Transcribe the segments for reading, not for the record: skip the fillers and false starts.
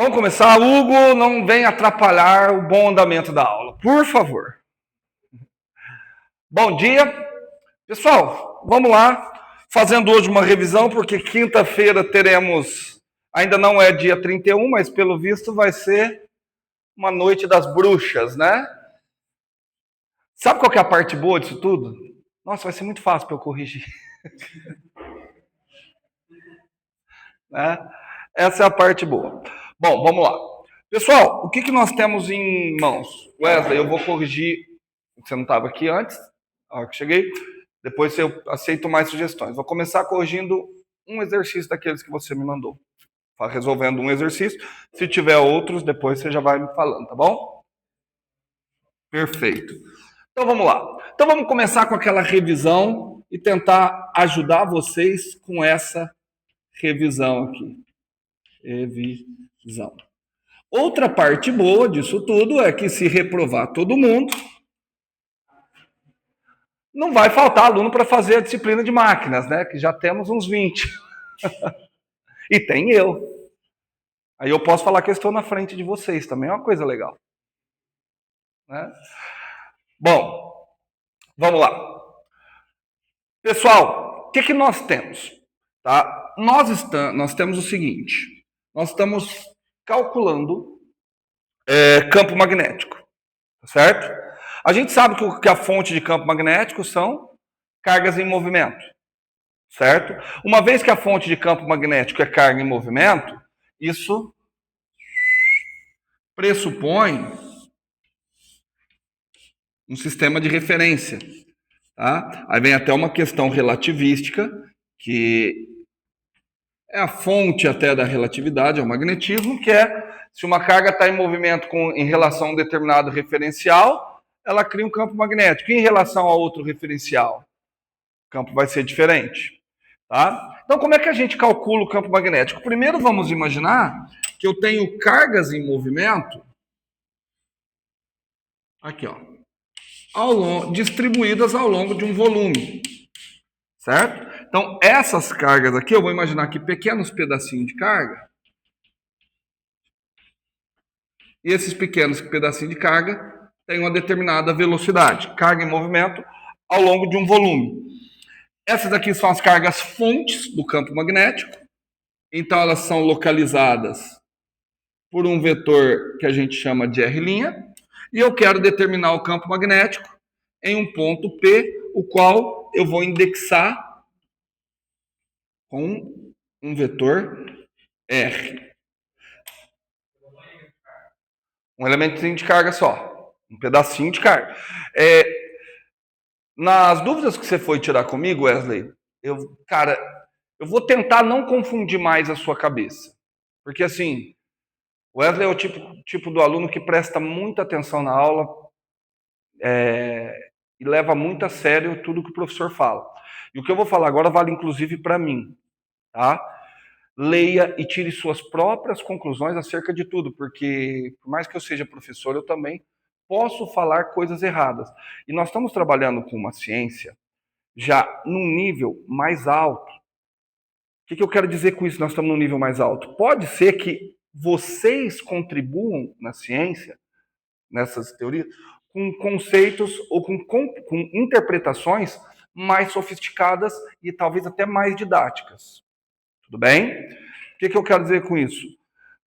Vamos começar. Hugo, não vem atrapalhar o bom andamento da aula, por favor. Bom dia. Pessoal, vamos lá. Fazendo hoje uma revisão, porque quinta-feira teremos, ainda não é dia 31, mas pelo visto vai ser uma noite das bruxas, né? Sabe qual que é a parte boa disso tudo? Nossa, vai ser muito fácil para eu corrigir. Né? Essa é a parte boa. Bom, vamos lá. Pessoal, o que nós temos em mãos? Wesley, eu vou corrigir. Você não estava aqui antes, a hora que cheguei. Depois eu aceito mais sugestões. Vou começar corrigindo um exercício daqueles que você me mandou. Resolvendo um exercício. Se tiver outros, depois você já vai me falando, tá bom? Perfeito. Então vamos lá. Então vamos começar com aquela revisão e tentar ajudar vocês com essa revisão aqui. Revisão. Outra parte boa disso tudo é que se reprovar todo mundo, não vai faltar aluno para fazer a disciplina de máquinas, né? Que já temos uns 20. E tem eu. Aí eu posso falar que eu estou na frente de vocês, também é uma coisa legal. Né? Bom, vamos lá. Pessoal, o que nós temos? Tá? Nós temos o seguinte, nós estamos calculando campo magnético, certo? A gente sabe que a fonte de campo magnético são cargas em movimento, certo? Uma vez que a fonte de campo magnético é carga em movimento, isso pressupõe um sistema de referência. Tá? Aí vem até uma questão relativística, que é a fonte até da relatividade, é o magnetismo, que é se uma carga está em movimento em relação a um determinado referencial, ela cria um campo magnético. E em relação a outro referencial, o campo vai ser diferente. Tá? Então, como é que a gente calcula o campo magnético? Primeiro, vamos imaginar que eu tenho cargas em movimento, aqui, ó, distribuídas ao longo de um volume, certo? Então, essas cargas aqui, eu vou imaginar aqui pequenos pedacinhos de carga, e esses pequenos pedacinhos de carga têm uma determinada velocidade, carga em movimento ao longo de um volume. Essas aqui são as cargas fontes do campo magnético, então elas são localizadas por um vetor que a gente chama de R', e eu quero determinar o campo magnético em um ponto P, o qual eu vou indexar com um vetor R. Um elementozinho de carga só, um pedacinho de carga. Nas dúvidas que você foi tirar comigo, Wesley, eu vou tentar não confundir mais a sua cabeça. Porque assim, o Wesley é o tipo do aluno que presta muita atenção na aula e leva muito a sério tudo que o professor fala. E o que eu vou falar agora vale inclusive para mim. Tá? Leia e tire suas próprias conclusões acerca de tudo, porque por mais que eu seja professor, eu também posso falar coisas erradas. E nós estamos trabalhando com uma ciência já num nível mais alto. O que eu quero dizer com isso? Nós estamos num nível mais alto. Pode ser que vocês contribuam na ciência, nessas teorias, com conceitos ou com interpretações mais sofisticadas e talvez até mais didáticas. Tudo bem? O que eu quero dizer com isso?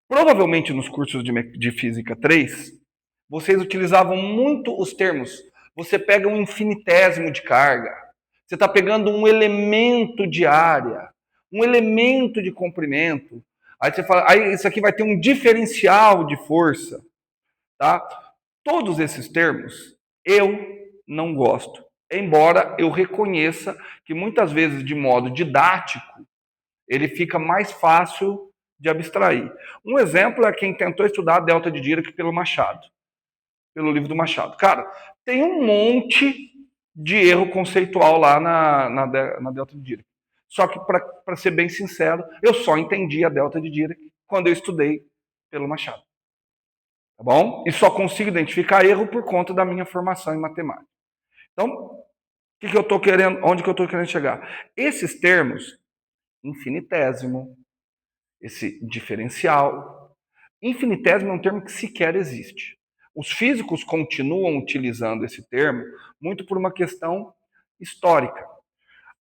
Provavelmente nos cursos de Física 3, vocês utilizavam muito os termos. Você pega um infinitésimo de carga, você está pegando um elemento de área, um elemento de comprimento. Aí você fala, aí isso aqui vai ter um diferencial de força. Tá? Todos esses termos eu não gosto. Embora eu reconheça que muitas vezes, de modo didático, ele fica mais fácil de abstrair. Um exemplo é quem tentou estudar a delta de Dirac pelo Machado, pelo livro do Machado. Cara, tem um monte de erro conceitual lá na delta de Dirac. Só que, para ser bem sincero, eu só entendi a delta de Dirac quando eu estudei pelo Machado. Tá bom? E só consigo identificar erro por conta da minha formação em matemática. Então, onde que eu estou querendo chegar? Esses termos, infinitésimo, esse diferencial, Infinitésimo é um termo que sequer existe. Os físicos continuam utilizando esse termo muito por uma questão histórica.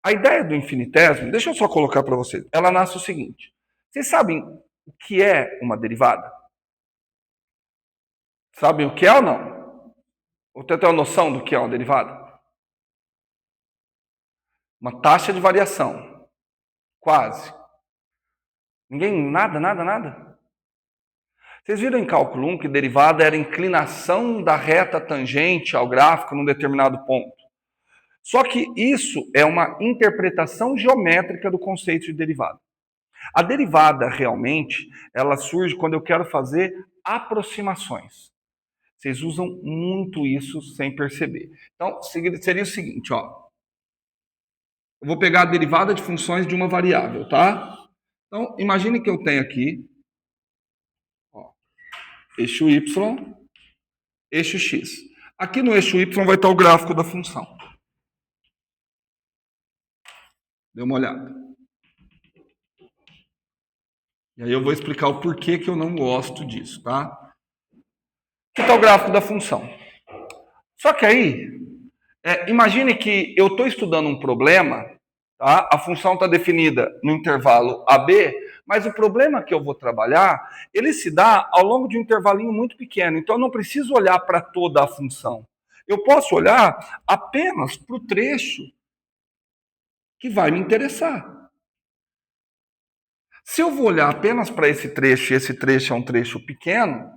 A ideia do infinitésimo, deixa eu só colocar para vocês, ela nasce o seguinte. Vocês sabem o que é uma derivada? Sabem o que é ou não? Ou tem uma noção do que é uma derivada? Uma taxa de variação. Quase. Ninguém, nada? Vocês viram em cálculo 1 que derivada era a inclinação da reta tangente ao gráfico num determinado ponto. Só que isso é uma interpretação geométrica do conceito de derivada. A derivada, realmente, ela surge quando eu quero fazer aproximações. Vocês usam muito isso sem perceber. Então, seria o seguinte, ó. Eu vou pegar a derivada de funções de uma variável, tá? Então, imagine que eu tenho aqui, ó, eixo y, eixo x. Aqui no eixo y vai estar o gráfico da função. Dê uma olhada. E aí eu vou explicar o porquê que eu não gosto disso, tá? Aqui está o gráfico da função. Só que aí, imagine que eu estou estudando um problema, tá? A função está definida no intervalo AB, mas o problema que eu vou trabalhar, ele se dá ao longo de um intervalinho muito pequeno. Então eu não preciso olhar para toda a função. Eu posso olhar apenas para o trecho que vai me interessar. Se eu vou olhar apenas para esse trecho, e esse trecho é um trecho pequeno,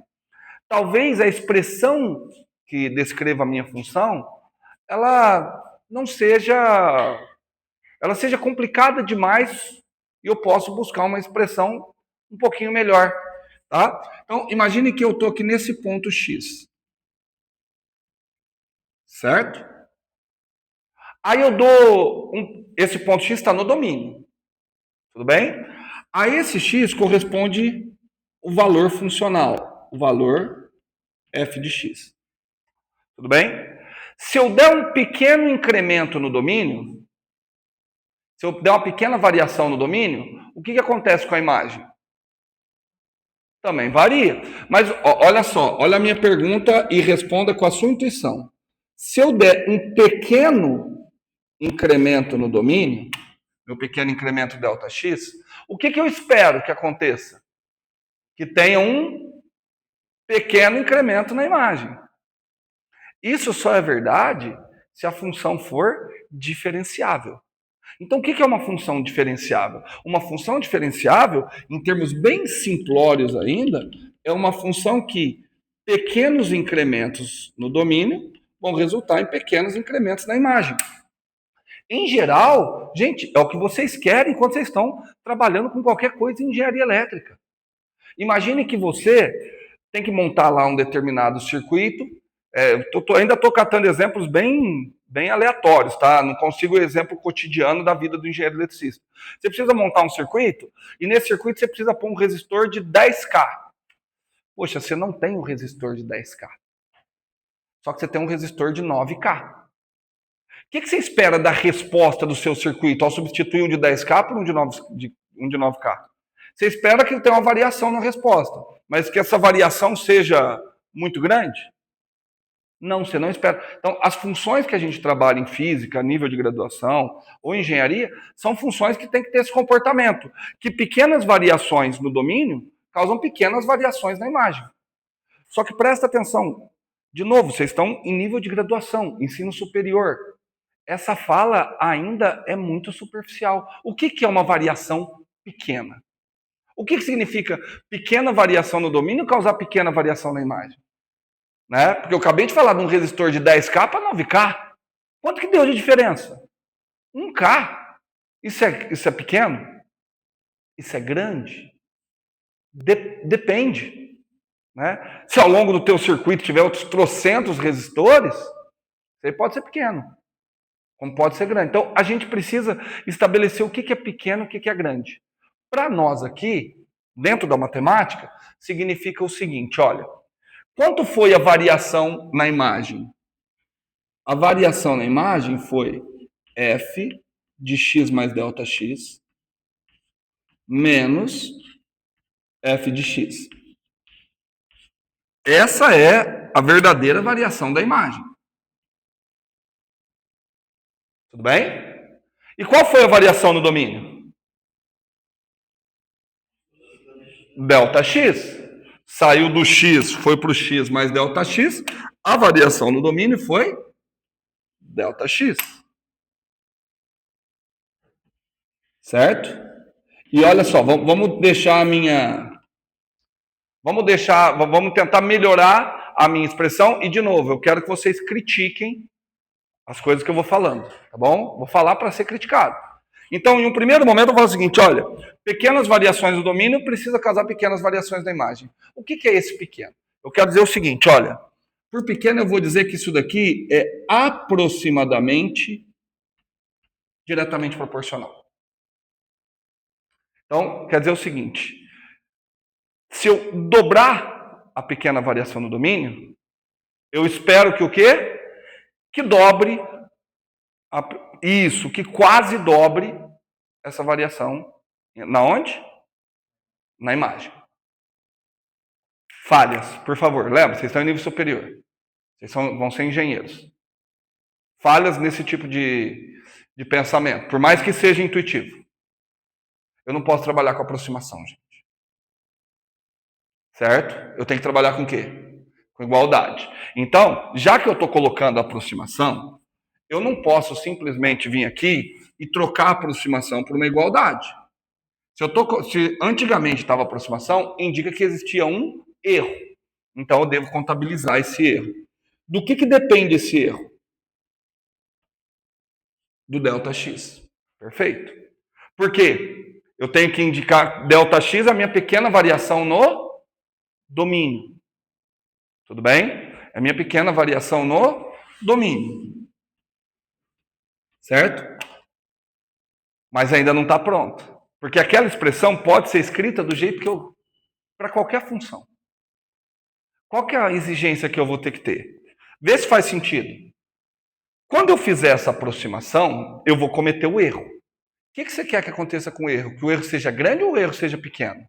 talvez a expressão que descreva a minha função, ela não seja, ela seja complicada demais e eu posso buscar uma expressão um pouquinho melhor, tá? Então, imagine que eu estou aqui nesse ponto X, certo? Aí eu dou, esse ponto X está no domínio, tudo bem? A esse X corresponde o valor funcional, o valor f de x. Tudo bem? Se eu der um pequeno incremento no domínio, se eu der uma pequena variação no domínio, o que acontece com a imagem? Também varia. Mas olha só, olha a minha pergunta e responda com a sua intuição. Se eu der um pequeno incremento no domínio, meu pequeno incremento Δx, o que eu espero que aconteça? Que tenha um pequeno incremento na imagem. Isso só é verdade se a função for diferenciável. Então, o que é uma função diferenciável? Uma função diferenciável, em termos bem simplórios ainda, é uma função que pequenos incrementos no domínio vão resultar em pequenos incrementos na imagem. Em geral, gente, é o que vocês querem quando vocês estão trabalhando com qualquer coisa em engenharia elétrica. Imagine que você tem que montar lá um determinado circuito. Ainda estou catando exemplos bem aleatórios, tá? Não consigo o exemplo cotidiano da vida do engenheiro eletricista. Você precisa montar um circuito e nesse circuito você precisa pôr um resistor de 10K. Poxa, você não tem um resistor de 10K. Só que você tem um resistor de 9K. O que você espera da resposta do seu circuito ao substituir um de 10K por um de 9K? Você espera que tenha uma variação na resposta, mas que essa variação seja muito grande? Não, você não espera. Então, as funções que a gente trabalha em física, a nível de graduação ou engenharia, são funções que têm que ter esse comportamento, que pequenas variações no domínio causam pequenas variações na imagem. Só que presta atenção, de novo, vocês estão em nível de graduação, ensino superior. Essa fala ainda é muito superficial. O que é uma variação pequena? O que significa pequena variação no domínio causar pequena variação na imagem? Né? Porque eu acabei de falar de um resistor de 10K para 9K. Quanto que deu de diferença? 1K. Isso é pequeno? Isso é grande? Depende. Né? Se ao longo do teu circuito tiver outros trocentos resistores, isso aí pode ser pequeno. Como pode ser grande. Então, a gente precisa estabelecer o que é pequeno e o que é grande. Para nós aqui, dentro da matemática, significa o seguinte, olha, quanto foi a variação na imagem? A variação na imagem foi f de x mais Δx menos f de x. Essa é a verdadeira variação da imagem. Tudo bem? E qual foi a variação no domínio? Δx. Saiu do x, foi para o x mais Δx. A variação no domínio foi Δx. Certo? E olha só, vamos deixar a minha... Vamos tentar melhorar a minha expressão. E, de novo, eu quero que vocês critiquem as coisas que eu vou falando, tá bom? Vou falar para ser criticado. Então, em um primeiro momento, eu falo o seguinte, olha, pequenas variações do domínio precisa causar pequenas variações da imagem. O que é esse pequeno? Eu quero dizer o seguinte, olha, por pequeno eu vou dizer que isso daqui é aproximadamente diretamente proporcional. Então, quer dizer o seguinte, se eu dobrar a pequena variação do domínio, eu espero que o quê? Que dobre, que quase dobre essa variação. Na onde? Na imagem. Falhas, por favor. Lembra, vocês estão em nível superior. Vocês vão ser engenheiros. Falhas nesse tipo de pensamento, por mais que seja intuitivo. Eu não posso trabalhar com aproximação, gente. Certo? Eu tenho que trabalhar com o quê? Com igualdade. Então, já que eu estou colocando a aproximação, eu não posso simplesmente vir aqui e trocar a aproximação por uma igualdade. Se antigamente estava aproximação, indica que existia um erro. Então, eu devo contabilizar esse erro. Do que depende esse erro? Do Δx. Perfeito. Por quê? Eu tenho que indicar Δx, a minha pequena variação no domínio. Tudo bem? É a minha pequena variação no domínio. Certo? Mas ainda não está pronto. Porque aquela expressão pode ser escrita do jeito que eu... para qualquer função. Qual que é a exigência que eu vou ter que ter? Vê se faz sentido. Quando eu fizer essa aproximação, eu vou cometer o erro. O que você quer que aconteça com o erro? Que o erro seja grande ou o erro seja pequeno?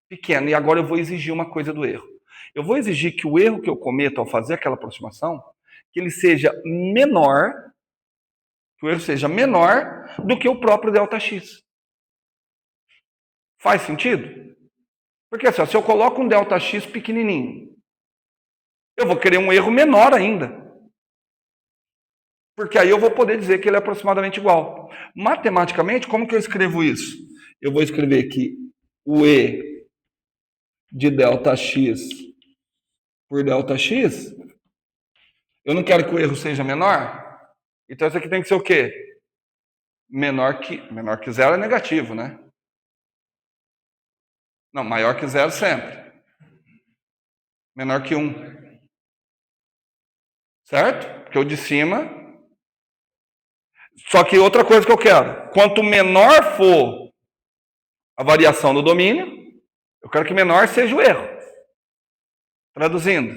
Pequeno. E agora eu vou exigir uma coisa do erro. Eu vou exigir que o erro que eu cometo ao fazer aquela aproximação, que ele seja menor, que o erro seja menor do que o próprio Δx. Faz sentido? Porque assim, se eu coloco um Δx pequenininho, eu vou querer um erro menor ainda. Porque aí eu vou poder dizer que ele é aproximadamente igual. Matematicamente, como que eu escrevo isso? Eu vou escrever que o E de Δx por Δx, eu não quero que o erro seja menor. Então isso aqui tem que ser o quê? Menor que zero é negativo, né? Não, maior que zero sempre. Menor que 1. Certo? Porque o de cima... Só que outra coisa que eu quero, quanto menor for a variação do domínio, eu quero que menor seja o erro. Traduzindo,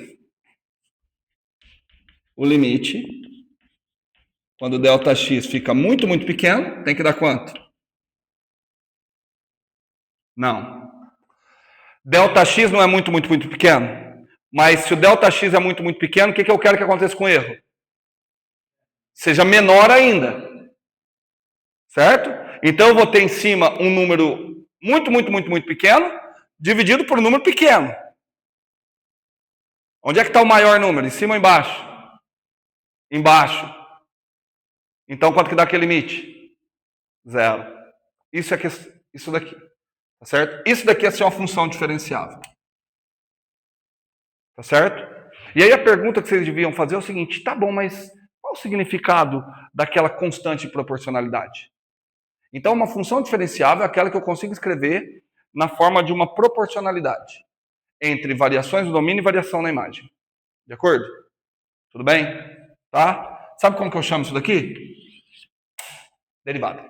o limite, quando o Δx fica muito, muito pequeno, tem que dar quanto? Não. Δx não é muito, muito, muito pequeno, mas se o Δx é muito, muito pequeno, o que eu quero que aconteça com o erro? Seja menor ainda. Certo? Então eu vou ter em cima um número muito, muito, muito, muito pequeno, dividido por um número pequeno. Onde é que está o maior número? Em cima ou embaixo? Embaixo. Então quanto que dá aquele limite? 0. Isso daqui. Tá certo? Isso daqui é ser uma função diferenciável. Tá certo? E aí a pergunta que vocês deviam fazer é o seguinte, tá bom, mas qual o significado daquela constante proporcionalidade? Então, uma função diferenciável é aquela que eu consigo escrever na forma de uma proporcionalidade entre variações do domínio e variação na imagem. De acordo? Tudo bem? Tá? Sabe como que eu chamo isso daqui? Derivada.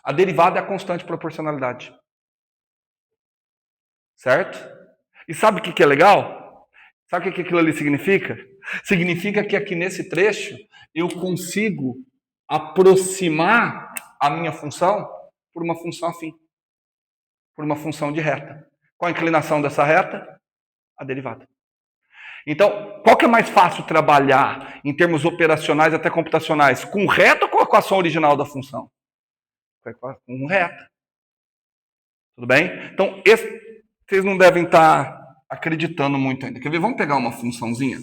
A derivada é a constante proporcionalidade. Certo? E sabe o que é legal? Sabe o que aquilo ali significa? Significa que aqui nesse trecho eu consigo aproximar a minha função por uma função afim, por uma função de reta. Qual a inclinação dessa reta? A derivada. Então, qual que é mais fácil trabalhar em termos operacionais até computacionais? Com reta ou com a equação original da função? Com reta. Tudo bem? Então, vocês não devem estar acreditando muito ainda. Quer ver? Vamos pegar uma funçãozinha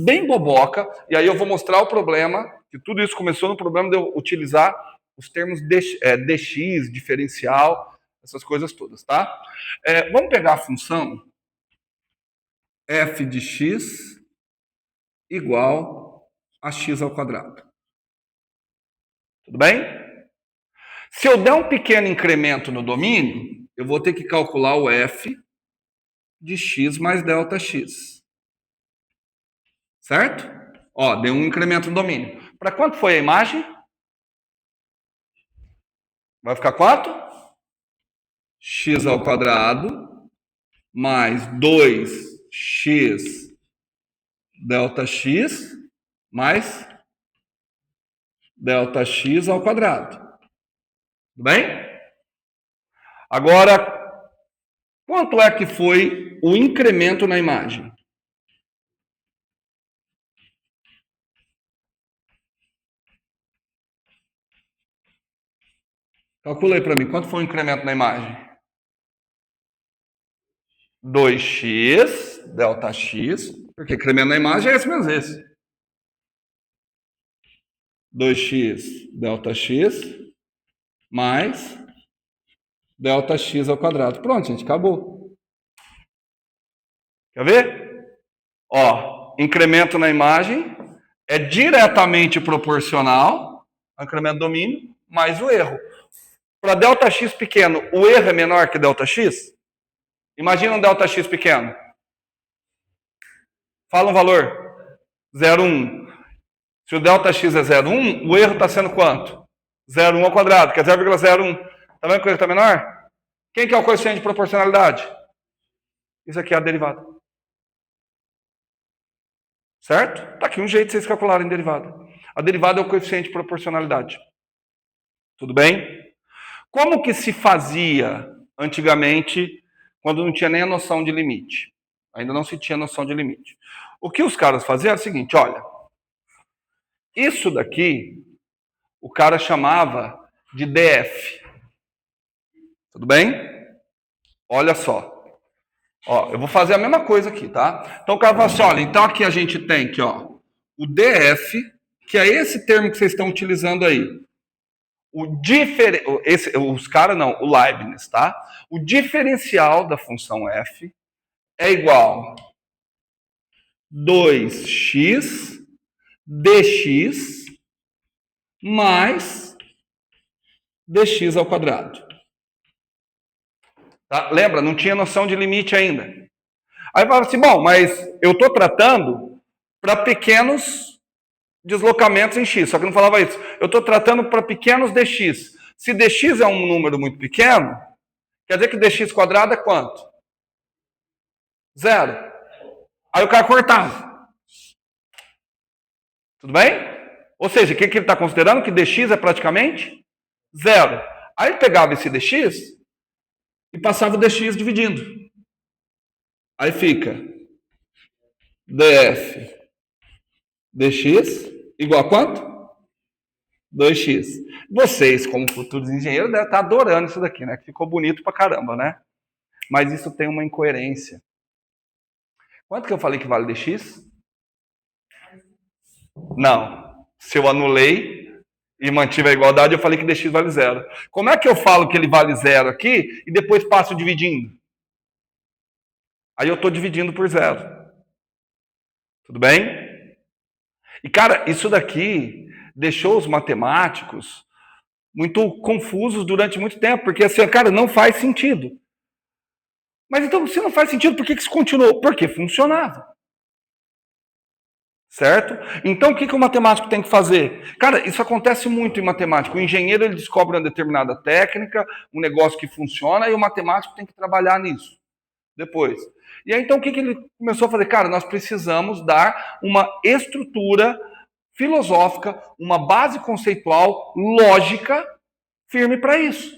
bem boboca, e aí eu vou mostrar o problema, que tudo isso começou no problema de eu utilizar os termos dx, diferencial, essas coisas todas, tá? Vamos pegar a função f de x igual a x ao quadrado. Tudo bem? Se eu der um pequeno incremento no domínio, eu vou ter que calcular o f de x mais delta x. Certo? Ó, deu um incremento no domínio. Para quanto foi a imagem? Vai ficar quanto? X ao quadrado mais 2x delta x mais delta x ao quadrado. Tudo bem? Agora, quanto é que foi o incremento na imagem? Calcula aí para mim, quanto foi o incremento na imagem? 2x delta x, porque incremento na imagem é esse menos esse. 2x delta x mais delta x ao quadrado. Pronto, gente, acabou. Quer ver? Ó, incremento na imagem é diretamente proporcional ao incremento do domínio mais o erro. Para delta x pequeno, o erro é menor que delta x? Imagina um delta x pequeno. Fala um valor. 0,1. Se o delta x é 0,1, o erro está sendo quanto? 0,1 ao quadrado, que é 0,01. Está vendo que o erro está menor? Quem que é o coeficiente de proporcionalidade? Isso aqui é a derivada. Certo? Está aqui um jeito de vocês calcularem a derivada. A derivada é o coeficiente de proporcionalidade. Tudo bem? Como que se fazia antigamente, quando não tinha nem a noção de limite? Ainda não se tinha noção de limite. O que os caras faziam é o seguinte, olha, isso daqui o cara chamava de DF. Tudo bem? Olha só. Ó, eu vou fazer a mesma coisa aqui, tá? Então o cara fala assim, olha, então aqui a gente tem aqui, ó, o DF, que é esse termo que vocês estão utilizando aí. Os caras não, o Leibniz, tá? O diferencial da função f é igual a 2x dx mais dx ao quadrado. Tá? Lembra, não tinha noção de limite ainda. Aí fala assim, bom, mas eu estou tratando para pequenos deslocamentos em x, só que não falava isso. Eu estou tratando para pequenos dx. Se dx é um número muito pequeno, quer dizer que dx quadrado é quanto? 0. Aí o cara cortava. Tudo bem? Ou seja, o que ele está considerando? Que dx é praticamente 0. Aí ele pegava esse dx e passava o dx dividindo. Aí fica df dx igual a quanto? 2x. Vocês, como futuros engenheiros, devem estar adorando isso daqui, né? Que ficou bonito pra caramba, né? Mas isso tem uma incoerência. Quanto que eu falei que vale dx? Não. Se eu anulei e mantive a igualdade, eu falei que dx vale 0. Como é que eu falo que ele vale 0 aqui e depois passo dividindo? Aí eu estou dividindo por 0. Tudo bem? E, cara, isso daqui deixou os matemáticos muito confusos durante muito tempo, porque assim, cara, não faz sentido. Mas então, se não faz sentido, por que isso continuou? Porque funcionava. Certo? Então, o que o matemático tem que fazer? Cara, isso acontece muito em matemática. O engenheiro ele descobre uma determinada técnica, um negócio que funciona, e o matemático tem que trabalhar nisso depois. E aí, então, o que ele começou a fazer? Cara, nós precisamos dar uma estrutura filosófica, uma base conceitual, lógica, firme para isso.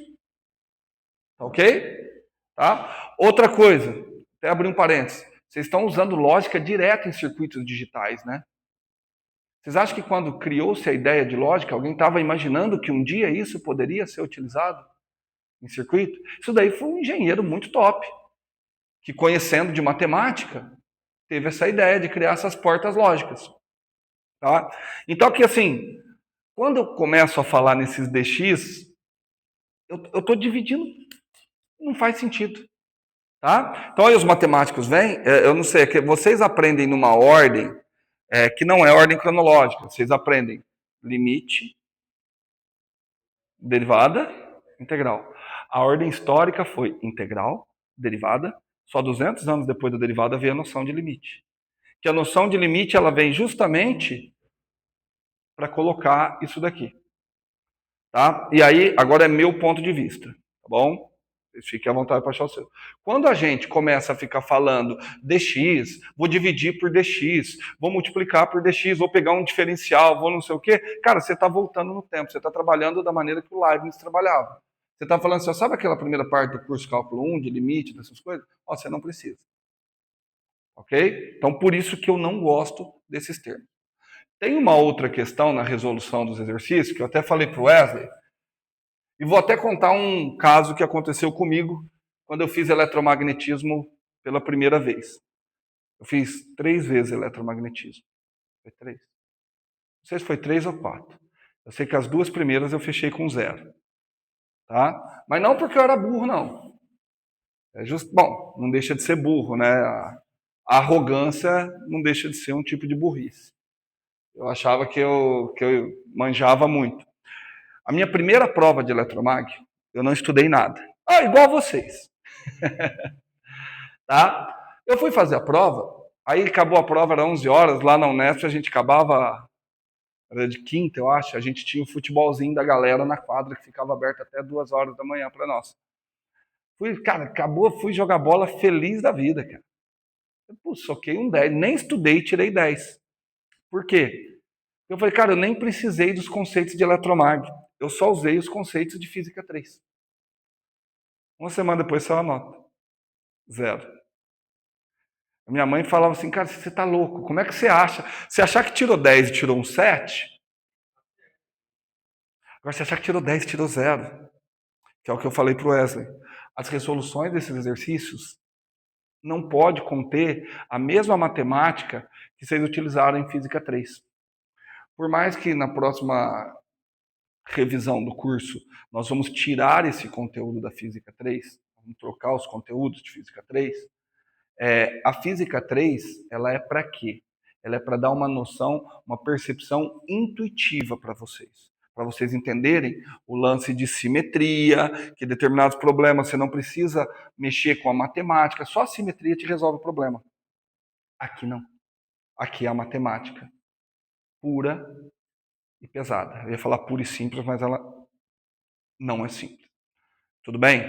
Ok? Tá? Outra coisa, até abrir um parênteses. Vocês estão usando lógica direta em circuitos digitais, né? Vocês acham que quando criou-se a ideia de lógica, alguém estava imaginando que um dia isso poderia ser utilizado em circuito? Isso daí foi um engenheiro muito top, que conhecendo de matemática, teve essa ideia de criar essas portas lógicas. Tá? Então, aqui assim, quando eu começo a falar nesses DX, eu estou dividindo, não faz sentido. Tá? Então, aí os matemáticos vêm, eu não sei, é que vocês aprendem numa ordem que não é ordem cronológica. Vocês aprendem limite, derivada, integral. A ordem histórica foi integral, derivada. Só 200 anos depois da derivada veio a noção de limite. Que a noção de limite ela vem justamente para colocar isso daqui. Tá? E aí, agora é meu ponto de vista, tá bom? Fique à vontade para achar o seu. Quando a gente começa a ficar falando dx, vou dividir por dx, vou multiplicar por dx, vou pegar um diferencial, vou não sei o quê, cara, você está voltando no tempo, você está trabalhando da maneira que o Leibniz trabalhava. Você está falando assim, sabe aquela primeira parte do curso cálculo 1, de limite, dessas coisas? Ó, você não precisa. Ok? Então, por isso que eu não gosto desses termos. Tem uma outra questão na resolução dos exercícios, que eu até falei para o Wesley, e vou até contar um caso que aconteceu comigo quando eu fiz eletromagnetismo pela primeira vez. Eu fiz 3 vezes eletromagnetismo. Foi 3? Não sei se foi 3 ou 4. Eu sei que as 2 primeiras eu fechei com 0. Tá? Mas não porque eu era burro, não. Bom, não deixa de ser burro, né? A arrogância não deixa de ser um tipo de burrice. Eu achava que eu manjava muito. A minha primeira prova de eletromag, eu não estudei nada. Igual vocês. Tá? Eu fui fazer a prova, aí acabou a prova, era 11 horas, lá na Unesp a gente acabava, era de quinta, eu acho, a gente tinha o futebolzinho da galera na quadra, que ficava aberto até 2 horas da manhã para nós. Cara, acabou, fui jogar bola feliz da vida, cara. Eu soquei um 10, nem estudei, tirei 10. Por quê? Eu falei, cara, eu nem precisei dos conceitos de eletromag, eu só usei os conceitos de física 3. Uma semana depois saiu a nota. 0. A minha mãe falava assim, cara, você tá louco, como é que você acha? Você achar que tirou 10 e tirou um 7, agora você achar que tirou 10 e tirou 0, que é o que eu falei para o Wesley. As resoluções desses exercícios não pode conter a mesma matemática que vocês utilizaram em Física 3. Por mais que na próxima revisão do curso nós vamos tirar esse conteúdo da Física 3, vamos trocar os conteúdos de Física 3, a Física 3, ela é para quê? Ela é para dar uma noção, uma percepção intuitiva para vocês entenderem o lance de simetria, que determinados problemas você não precisa mexer com a matemática, só a simetria te resolve o problema. Aqui não. Aqui é a matemática pura e pesada. Eu ia falar pura e simples, mas ela não é simples. Tudo bem?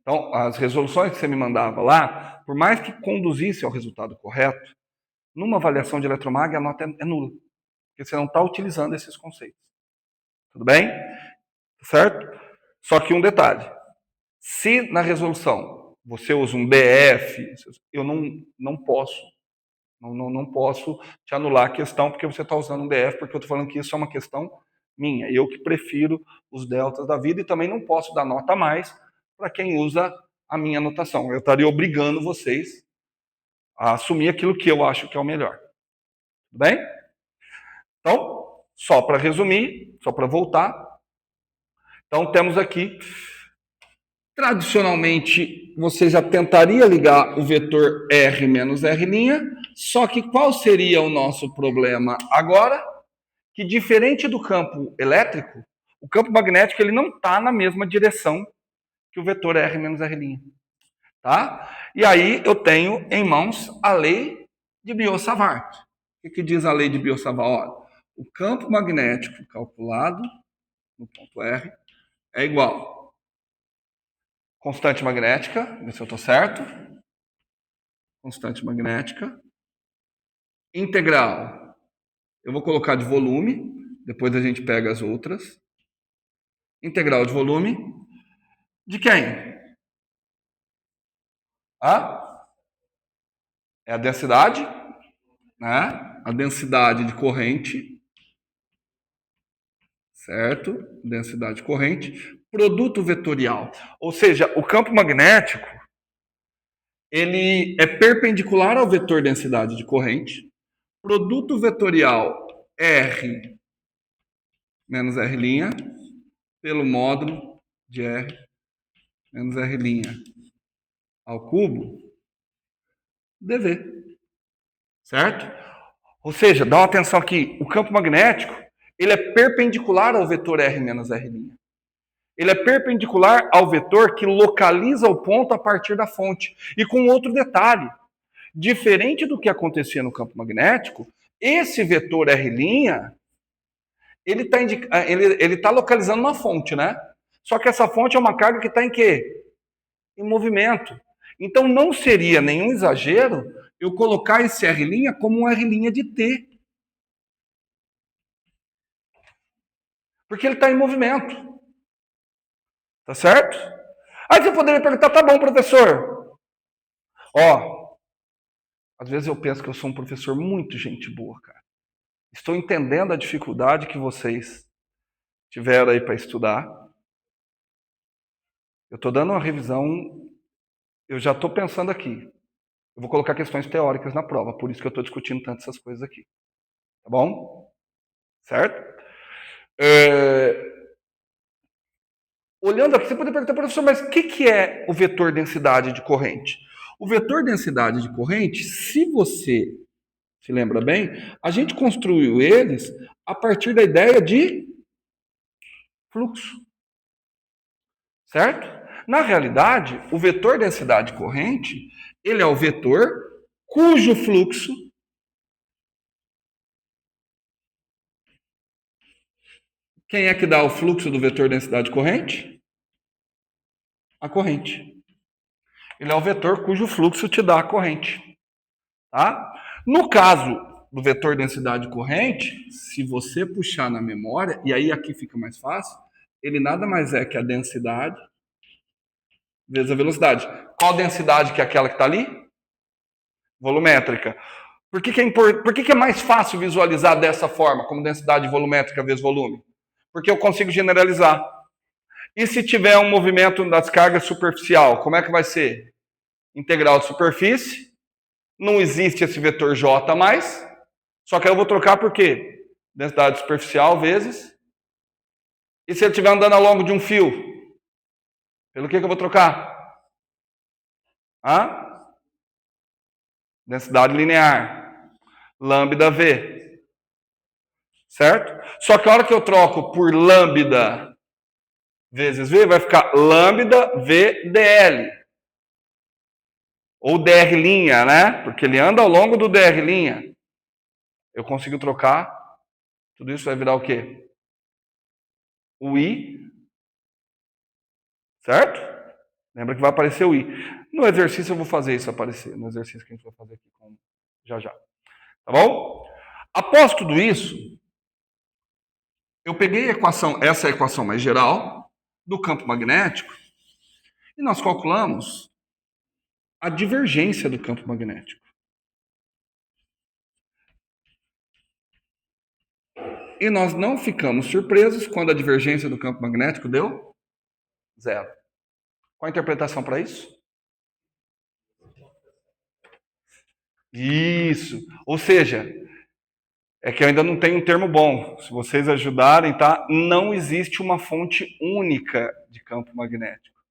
Então, as resoluções que você me mandava lá, por mais que conduzisse ao resultado correto, numa avaliação de eletromag, a nota é nula, porque você não está utilizando esses conceitos. Tudo bem? Certo? Só que um detalhe. Se na resolução você usa um BF, eu não posso. Não posso te anular a questão porque você está usando um BF, porque eu estou falando que isso é uma questão minha. Eu que prefiro os deltas da vida e também não posso dar nota a mais para quem usa a minha anotação. Eu estaria obrigando vocês a assumir aquilo que eu acho que é o melhor. Tudo bem? Então, só para resumir, só para voltar. Então, temos aqui, tradicionalmente, você já tentaria ligar o vetor R menos R', só que qual seria o nosso problema agora? Que diferente do campo elétrico, o campo magnético ele não está na mesma direção que o vetor R menos R'. Tá? E aí eu tenho em mãos a lei de Biot-Savart. O que diz a lei de Biot-Savart? O campo magnético calculado no ponto R é igual constante magnética, ver se eu estou certo, constante magnética, integral, eu vou colocar de volume, depois a gente pega as outras, integral de volume, de quem? É a densidade, né? A densidade de corrente, certo? Densidade corrente. Produto vetorial. Ou seja, o campo magnético, ele é perpendicular ao vetor densidade de corrente. Produto vetorial R menos R' pelo módulo de R menos R' ao cubo dV. Certo? Ou seja, dá uma atenção aqui, o campo magnético, ele é perpendicular ao vetor R menos R'. Ele é perpendicular ao vetor que localiza o ponto a partir da fonte. E com outro detalhe, diferente do que acontecia no campo magnético, esse vetor R', ele tá localizando uma fonte, né? Só que essa fonte é uma carga que está em quê? Em movimento. Então não seria nenhum exagero eu colocar esse R' como um R' de T. Porque ele está em movimento. Tá certo? Aí você poderia perguntar, tá bom, professor. Ó, às vezes eu penso que eu sou um professor muito gente boa, cara. Estou entendendo a dificuldade que vocês tiveram aí para estudar. Eu estou dando uma revisão, eu já estou pensando aqui. Eu vou colocar questões teóricas na prova, por isso que eu estou discutindo tanto essas coisas aqui. Tá bom? Certo? Olhando aqui, você pode perguntar, professor, mas o que é o vetor densidade de corrente? O vetor densidade de corrente, se você se lembra bem, a gente construiu eles a partir da ideia de fluxo. Certo? Na realidade, o vetor densidade corrente, ele é o vetor cujo fluxo quem é que dá o fluxo do vetor densidade corrente? A corrente. Ele é o vetor cujo fluxo te dá a corrente. Tá? No caso do vetor densidade corrente, se você puxar na memória, e aí aqui fica mais fácil, ele nada mais é que a densidade vezes a velocidade. Qual densidade que é aquela que está ali? Volumétrica. Por que é mais fácil visualizar dessa forma, como densidade volumétrica vezes volume? Porque eu consigo generalizar. E se tiver um movimento das cargas superficial, como é que vai ser? Integral de superfície. Não existe esse vetor J mais. Só que aí eu vou trocar por quê? Densidade superficial vezes. E se ele estiver andando ao longo de um fio? Pelo que eu vou trocar? Densidade linear. Lambda V. Certo? Só que a hora que eu troco por lambda vezes V, vai ficar lambda V dl. Ou dr', né? Porque ele anda ao longo do dr'. Eu consigo trocar. Tudo isso vai virar o quê? O I. Certo? Lembra que vai aparecer o I. No exercício eu vou fazer isso aparecer. No exercício que a gente vai fazer aqui já já. Tá bom? Após tudo isso, eu peguei essa equação mais geral do campo magnético e nós calculamos a divergência do campo magnético. E nós não ficamos surpresos quando a divergência do campo magnético deu 0. Qual a interpretação para isso? Isso. Ou seja, é que eu ainda não tenho um termo bom. Se vocês ajudarem, tá? Não existe uma fonte única de campo magnético.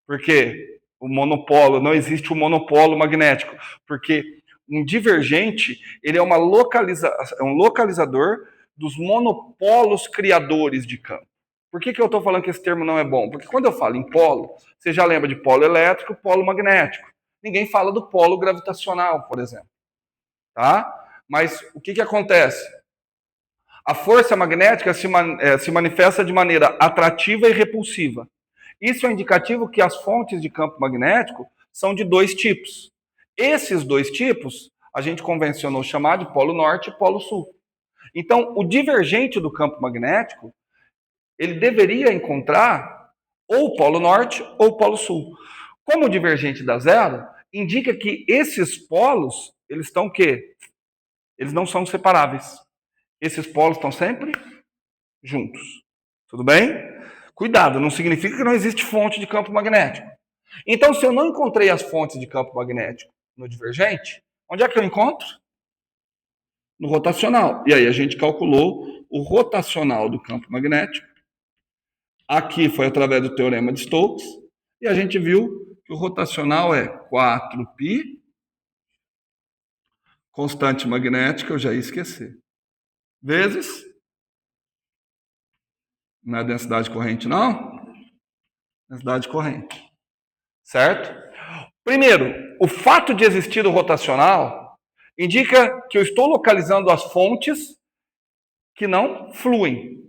Por quê? Não existe um monopolo magnético. Porque um divergente, ele é um localizador dos monopolos criadores de campo. Por que eu estou falando que esse termo não é bom? Porque quando eu falo em polo, você já lembra de polo elétrico e polo magnético. Ninguém fala do polo gravitacional, por exemplo. Tá? Mas o que acontece? A força magnética se manifesta de maneira atrativa e repulsiva. Isso é indicativo que as fontes de campo magnético são de dois tipos. Esses dois tipos a gente convencionou chamar de polo norte e polo sul. Então, o divergente do campo magnético, ele deveria encontrar ou o polo norte ou o polo sul. Como o divergente dá zero, indica que esses polos eles estão o quê? Eles não são separáveis. Esses polos estão sempre juntos. Tudo bem? Cuidado, não significa que não existe fonte de campo magnético. Então, se eu não encontrei as fontes de campo magnético no divergente, onde é que eu encontro? No rotacional. E aí a gente calculou o rotacional do campo magnético. Aqui foi através do teorema de Stokes. E a gente viu que o rotacional é 4π, constante magnética, eu já ia esquecer, vezes, não é densidade corrente não? Densidade corrente. Certo? Primeiro, o fato de existir o rotacional indica que eu estou localizando as fontes que não fluem,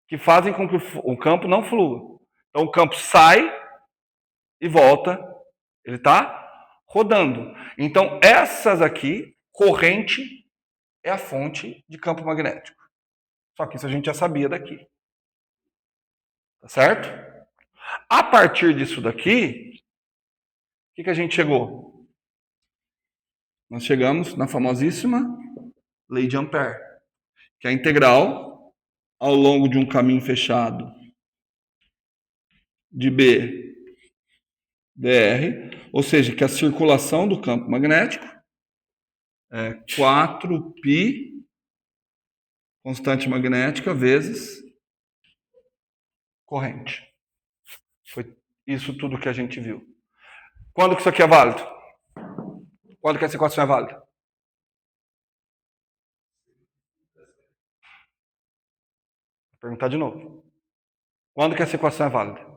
que fazem com que o campo não flua. Então o campo sai e volta, ele está rodando. Então essas aqui, corrente, é a fonte de campo magnético. Só que isso a gente já sabia daqui. Tá certo? A partir disso daqui, o que a gente chegou? Nós chegamos na famosíssima lei de Ampère, que é a integral ao longo de um caminho fechado de B dr, ou seja, que a circulação do campo magnético é 4π constante magnética vezes corrente. Foi isso tudo que a gente viu. Quando que isso aqui é válido? Quando que essa equação é válida? Vou perguntar de novo. Quando que essa equação é válida?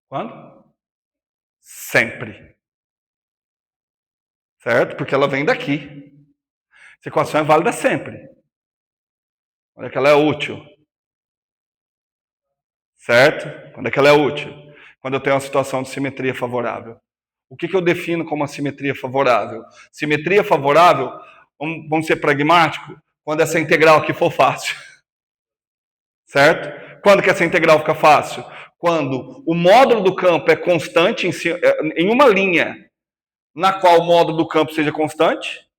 Quando? Sempre. Certo? Porque ela vem daqui. Essa equação é válida sempre. Quando é que ela é útil? Certo? Quando é que ela é útil? Quando eu tenho uma situação de simetria favorável. O que eu defino como uma simetria favorável? Simetria favorável, vamos ser pragmáticos, quando essa integral aqui for fácil. Certo? Quando que essa integral fica fácil? Quando o módulo do campo é constante em uma linha na qual o módulo do campo seja constante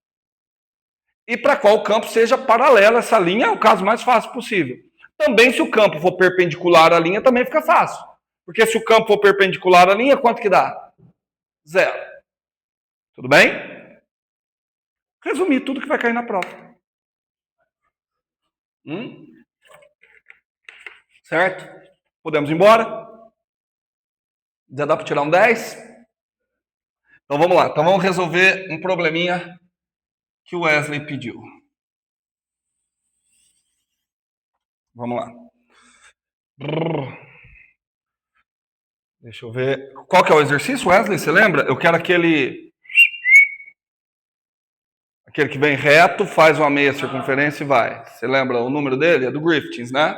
e para qual o campo seja paralelo a essa linha, é o caso mais fácil possível. Também, se o campo for perpendicular à linha, também fica fácil. Porque se o campo for perpendicular à linha, quanto que dá? 0. Tudo bem? Resumir tudo que vai cair na prova. Certo? Podemos ir embora? Já dá para tirar um 10? Então vamos lá. Então vamos resolver um probleminha que o Wesley pediu. Vamos lá. Deixa eu ver. Qual que é o exercício, Wesley? Você lembra? Eu quero aquele que vem reto, faz uma meia circunferência e vai. Você lembra o número dele? É do Griffiths, né?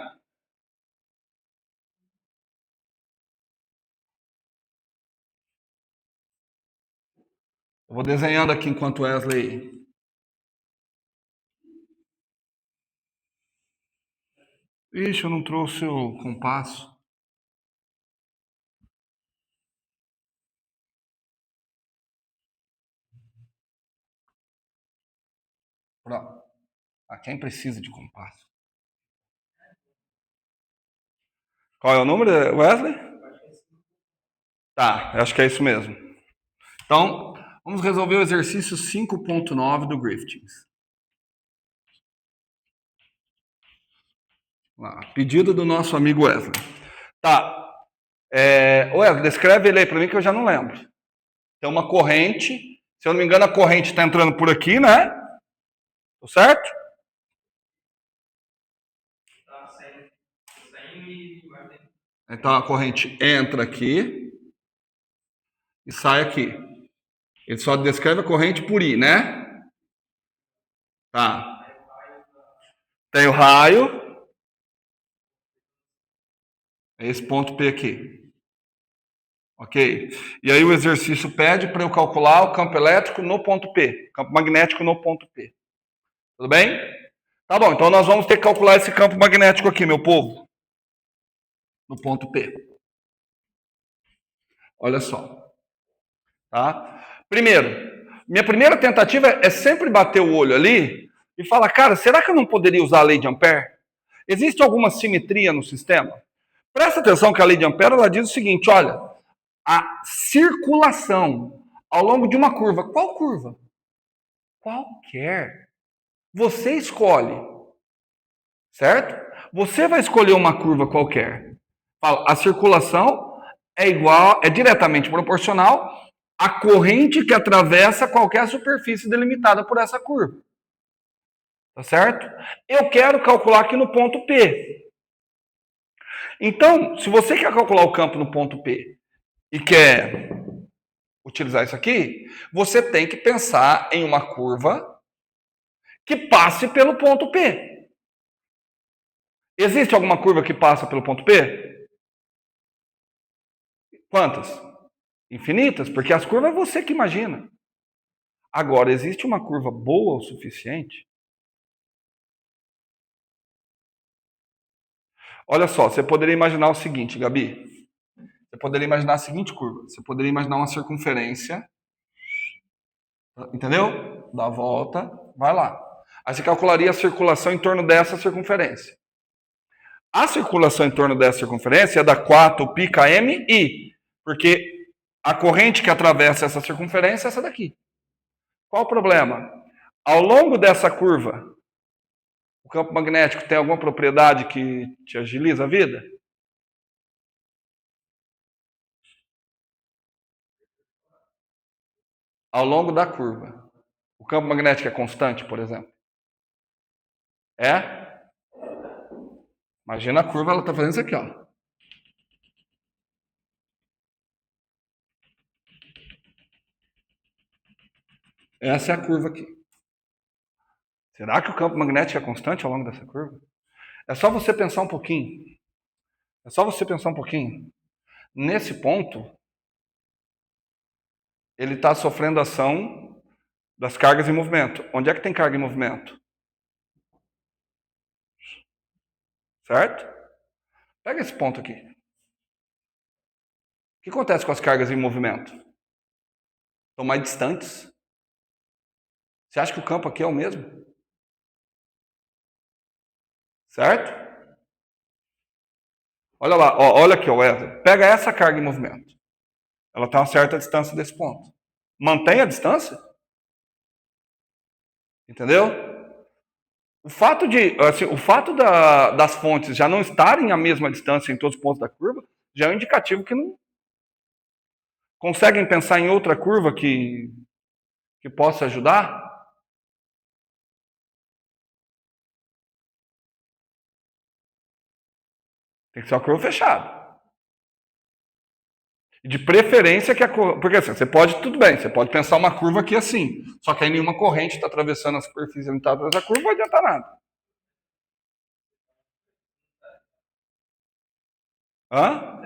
Eu vou desenhando aqui enquanto Wesley... Ixi, eu não trouxe o compasso. Pronto. Quem precisa de compasso? Qual é o número, Wesley? Tá, eu acho que é isso mesmo. Então, vamos resolver o exercício 5.9 do Griffiths. Lá, pedido do nosso amigo Wesley. Tá. Wesley, descreve ele aí para mim que eu já não lembro. Tem uma corrente. Se eu não me engano, a corrente está entrando por aqui, né? Tá certo? Então a corrente entra aqui e sai aqui. Ele só descreve a corrente por I, né? Tá. Tem o raio. É esse ponto P aqui. Ok? E aí o exercício pede para eu calcular o campo elétrico no ponto P. Campo magnético no ponto P. Tudo bem? Tá bom, então nós vamos ter que calcular esse campo magnético aqui, meu povo. No ponto P. Olha só. Tá? Primeiro, Minha primeira tentativa é sempre bater o olho ali e falar, cara, será que eu não poderia usar a lei de Ampère? Existe alguma simetria no sistema? Presta atenção que a lei de Ampère ela diz o seguinte, olha, a circulação ao longo de uma curva, qual curva? Qualquer. Você escolhe, certo? Você vai escolher uma curva qualquer. A circulação é diretamente proporcional à corrente que atravessa qualquer superfície delimitada por essa curva. Tá certo? Eu quero calcular aqui no ponto P. Então, se você quer calcular o campo no ponto P e quer utilizar isso aqui, você tem que pensar em uma curva que passe pelo ponto P. Existe alguma curva que passa pelo ponto P? Quantas? Infinitas, porque as curvas é você que imagina. Agora, existe uma curva boa o suficiente? Olha só, você poderia imaginar o seguinte, Gabi. Você poderia imaginar a seguinte curva. Você poderia imaginar uma circunferência. Entendeu? Dá a volta, vai lá. Aí você calcularia a circulação em torno dessa circunferência. A circulação em torno dessa circunferência é da 4 π km I, porque a corrente que atravessa essa circunferência é essa daqui. Qual o problema? Ao longo dessa curva, o campo magnético tem alguma propriedade que te agiliza a vida? Ao longo da curva. O campo magnético é constante, por exemplo? É? Imagina a curva, ela está fazendo isso aqui, ó. Essa é a curva aqui. Será que o campo magnético é constante ao longo dessa curva? É só você pensar um pouquinho. É só você pensar um pouquinho. Nesse ponto, ele está sofrendo ação das cargas em movimento. Onde é que tem carga em movimento? Certo? Pega esse ponto aqui. O que acontece com as cargas em movimento? Estão mais distantes. Você acha que o campo aqui é o mesmo? Certo? Olha lá, ó, olha aqui, Wesley. Pega essa carga em movimento. Ela está a uma certa distância desse ponto. Mantém a distância? Entendeu? O fato das fontes já não estarem à mesma distância em todos os pontos da curva já é um indicativo que não conseguem pensar em outra curva que possa ajudar. Tem que ser uma curva fechada. De preferência que a curva. Porque assim, você pode, tudo bem, você pode pensar uma curva aqui assim. Só que aí nenhuma corrente está atravessando a superfície limitada dessa curva, não vai adiantar nada. Hã?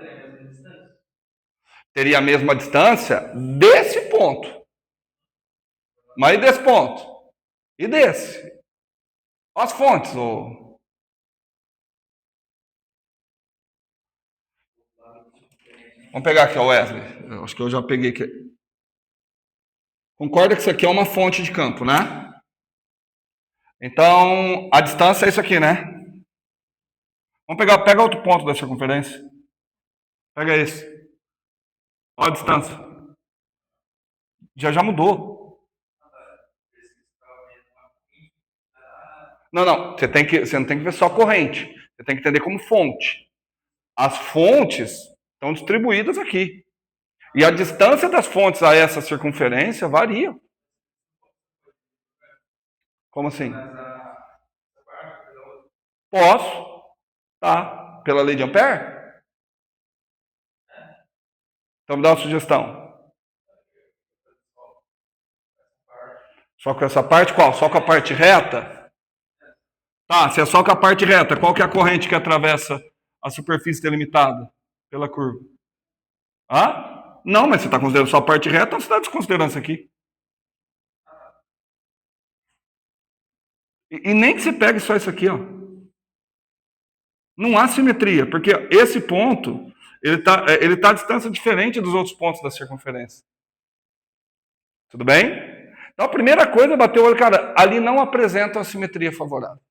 Teria a mesma distância desse ponto. Mas e desse ponto? E desse? Olha as fontes. Vamos pegar aqui, ó, Wesley. Eu acho que eu já peguei aqui. Concorda que isso aqui é uma fonte de campo, né? Então, a distância é isso aqui, né? Pega outro ponto da circunferência. Pega esse. Olha a distância. Já mudou. Não. Você não tem que ver só corrente. Você tem que entender como fonte. As fontes estão distribuídas aqui. E a distância das fontes a essa circunferência varia. Como assim? Posso. Tá. Pela lei de Ampère? Então me dá uma sugestão. Só com essa parte qual? Só com a parte reta? Tá, se é só com a parte reta, qual que é a corrente que atravessa a superfície delimitada pela curva? Ah? Não, mas você está considerando só a parte reta ou você está desconsiderando isso aqui? E nem que você pegue só isso aqui, ó. Não há simetria, porque esse ponto, ele tá a distância diferente dos outros pontos da circunferência. Tudo bem? Então a primeira coisa é bater o olho, cara, ali não apresenta uma simetria favorável.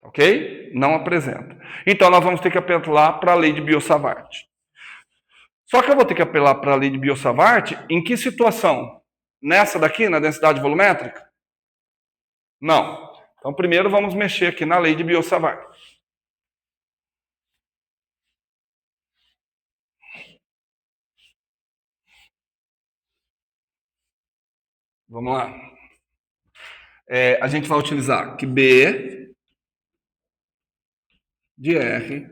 Ok? Não apresenta. Então nós vamos ter que apelar para a lei de Biot-Savart. Só que eu vou ter que apelar para a lei de Biot-Savart em que situação? Nessa daqui, na densidade volumétrica? Não. Então primeiro vamos mexer aqui na lei de Biot-Savart. Vamos lá. A gente vai utilizar que B de R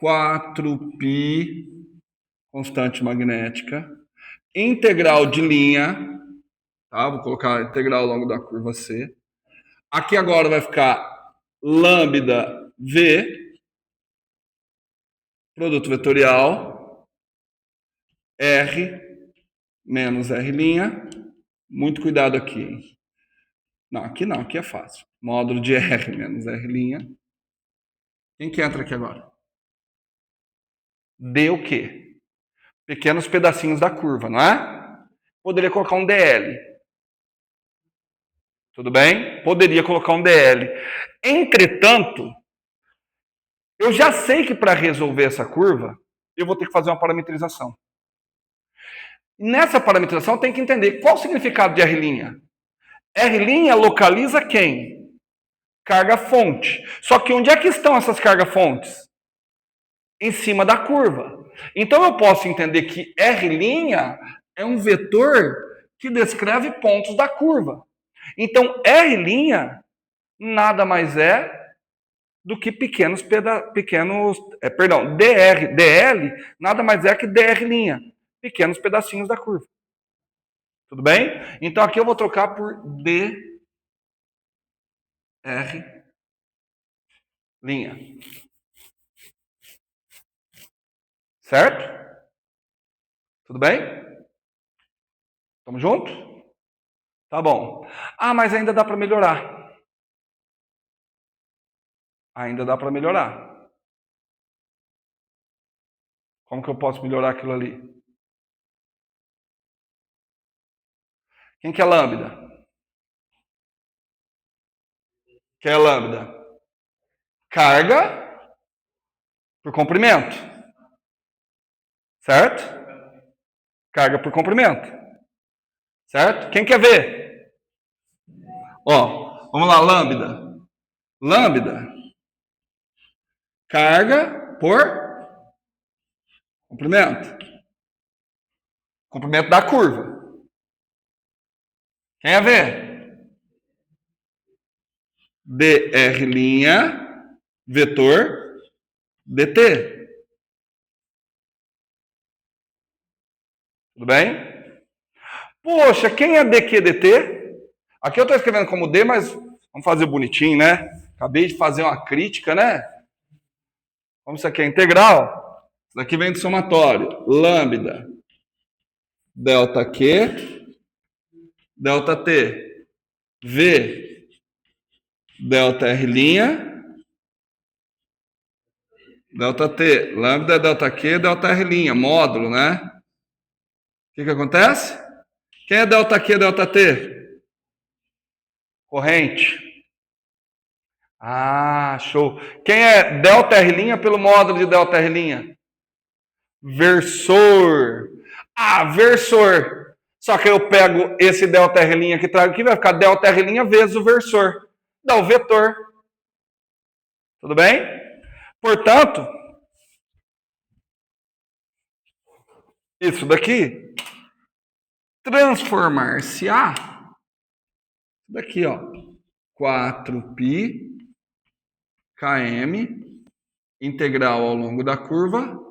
4π constante magnética, integral de linha, tá? Vou colocar a integral ao longo da curva C. Aqui agora vai ficar lambda V, produto vetorial, R menos R'. Muito cuidado aqui, hein? Não, aqui é fácil. Módulo de R menos R'. Quem que entra aqui agora? D o quê? Pequenos pedacinhos da curva, não é? Poderia colocar um DL. Tudo bem? Poderia colocar um DL. Entretanto, eu já sei que para resolver essa curva, eu vou ter que fazer uma parametrização. Nessa parametrização, tem que entender qual o significado de R'. R' localiza quem? Carga fonte. Só que onde é que estão essas cargas fontes? Em cima da curva. Então eu posso entender que R' é um vetor que descreve pontos da curva. Então R' nada mais é do que DL nada mais é que dr', pequenos pedacinhos da curva. Tudo bem? Então aqui eu vou trocar por dr'. Certo? Tudo bem? Tamo junto? Tá bom. Ah, mas ainda dá para melhorar. Ainda dá para melhorar. Como que eu posso melhorar aquilo ali? Quem que é lambda? Quem é lambda? Carga por comprimento. Certo? Carga por comprimento. Certo? Quem quer ver? Ó, vamos lá, lambda. Lambda. Carga por comprimento. Comprimento da curva. Quem quer ver? dr' vetor dt. Tudo bem? Poxa, quem é dq/dt? Aqui eu estou escrevendo como d, mas vamos fazer bonitinho, né? Acabei de fazer uma crítica, né? Como isso aqui é integral, isso daqui vem do somatório. Lambda delta Q delta T V delta R', delta T, lambda delta Q delta R', módulo, né? O que acontece? Quem é delta Q delta T? Corrente. Ah, show. Quem é delta R' pelo módulo de delta R'? Versor. Ah, versor. Só que eu pego esse delta R' que trago aqui, vai ficar delta R' vezes o versor. Dá o vetor. Tudo bem? Portanto, isso daqui transformar-se-á, daqui, ó, 4π km integral ao longo da curva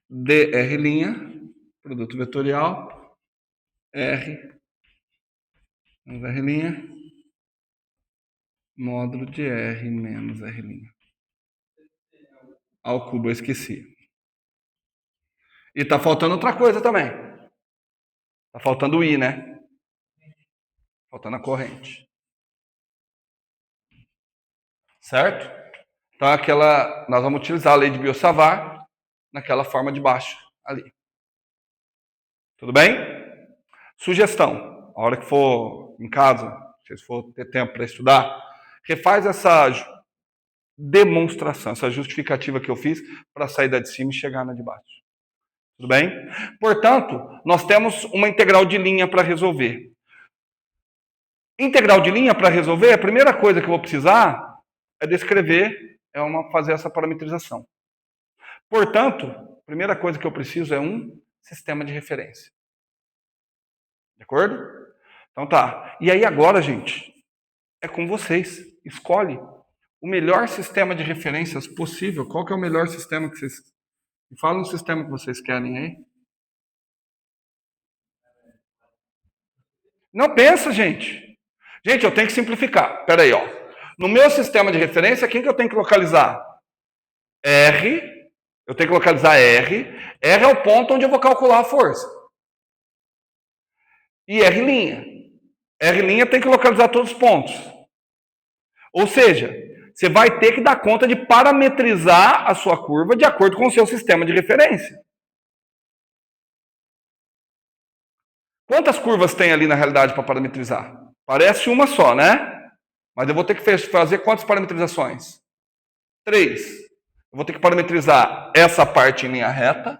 dr', produto vetorial, R menos R', módulo de R menos R'. Ao cubo eu esqueci. E tá faltando outra coisa também. Tá faltando o I, né? Faltando a corrente. Certo? Então nós vamos utilizar a lei de Biot-Savart naquela forma de baixo ali. Tudo bem? Sugestão, a hora que for em casa, se for ter tempo para estudar, refaz essa demonstração, essa justificativa que eu fiz para sair da de cima e chegar na de baixo. Tudo bem? Portanto, nós temos uma integral de linha para resolver. Integral de linha para resolver, a primeira coisa que eu vou precisar é descrever, fazer essa parametrização. Portanto, a primeira coisa que eu preciso é um sistema de referência. De acordo? Então tá. E aí agora, gente, é com vocês. Escolhe o melhor sistema de referências possível. Qual que é o melhor sistema que vocês... Fala um sistema que vocês querem aí. Não pensa, gente. Gente, eu tenho que simplificar. Espera aí, ó. No meu sistema de referência, quem que eu tenho que localizar? R. Eu tenho que localizar R. R é o ponto onde eu vou calcular a força. E R'. R' tem que localizar todos os pontos. Ou seja, você vai ter que dar conta de parametrizar a sua curva de acordo com o seu sistema de referência. Quantas curvas tem ali na realidade para parametrizar? Parece uma só, né? Mas eu vou ter que fazer quantas parametrizações? 3. Eu vou ter que parametrizar essa parte em linha reta,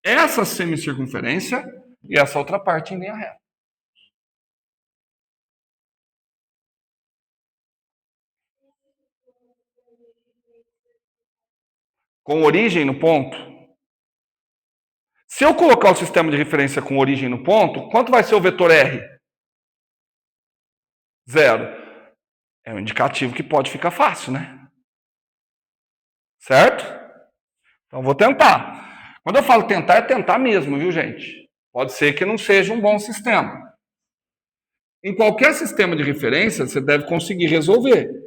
essa semicircunferência e essa outra parte em linha reta. Com origem no ponto. Se eu colocar o sistema de referência com origem no ponto, quanto vai ser o vetor R? 0. É um indicativo que pode ficar fácil, né? Certo? Então vou tentar. Quando eu falo tentar, é tentar mesmo, viu, gente? Pode ser que não seja um bom sistema. Em qualquer sistema de referência, você deve conseguir resolver.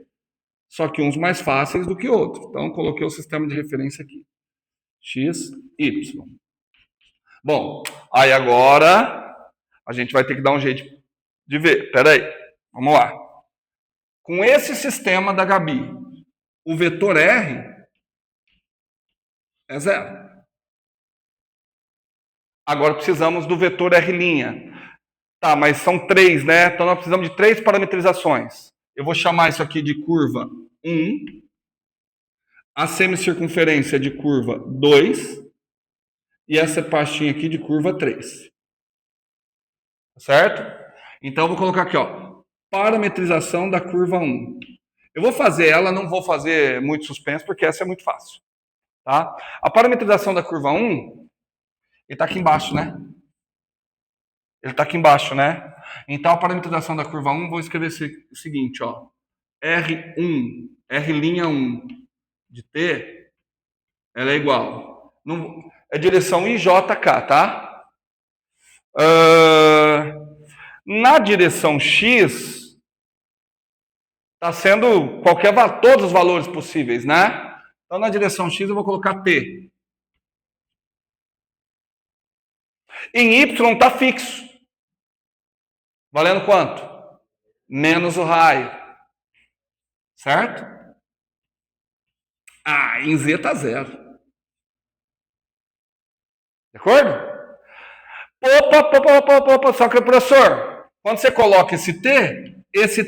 Só que uns mais fáceis do que outros. Então, coloquei o sistema de referência aqui. X, Y. Bom, aí agora a gente vai ter que dar um jeito de ver. Espera aí, vamos lá. Com esse sistema da Gabi, o vetor R é 0. Agora precisamos do vetor R'. Tá, mas são 3, né? Então nós precisamos de 3 parametrizações. Eu vou chamar isso aqui de curva 1, a semicircunferência de curva 2 e essa pastinha aqui de curva 3. Certo? Então eu vou colocar aqui, ó, parametrização da curva 1. Eu vou fazer ela, não vou fazer muito suspense, porque essa é muito fácil. Tá? A parametrização da curva 1, ele está aqui embaixo, né? Ele está aqui embaixo, né? Então a parametrização da curva 1, vou escrever o seguinte, ó. R1, R'1 de T, ela é igual. É direção IJK, tá? Na direção X, está sendo todos os valores possíveis, né? Então, na direção X, eu vou colocar T. Em Y, está fixo. Valendo quanto? Menos o raio. Certo? Ah, em Z está 0. De acordo? Opa, só que, professor, quando você coloca esse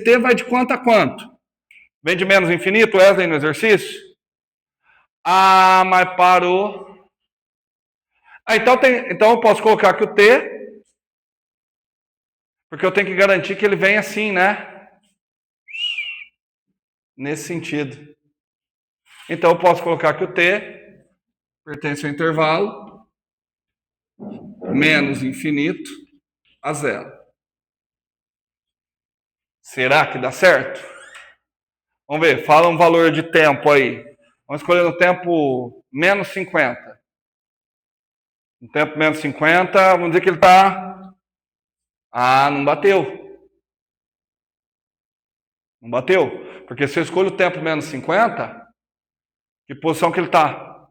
T vai de quanto a quanto? Vem de menos infinito, Wesley, no exercício? Ah, mas parou. Ah, então eu posso colocar aqui o T, porque eu tenho que garantir que ele vem assim, né? Nesse sentido. Então eu posso colocar aqui o T, pertence ao intervalo, menos infinito a 0. Será que dá certo? Vamos ver, fala um valor de tempo aí. Vamos escolher no tempo menos 50. No tempo menos 50, vamos dizer que ele está... Ah, não bateu. Não bateu. Porque se eu escolho o tempo menos 50, que posição que ele está?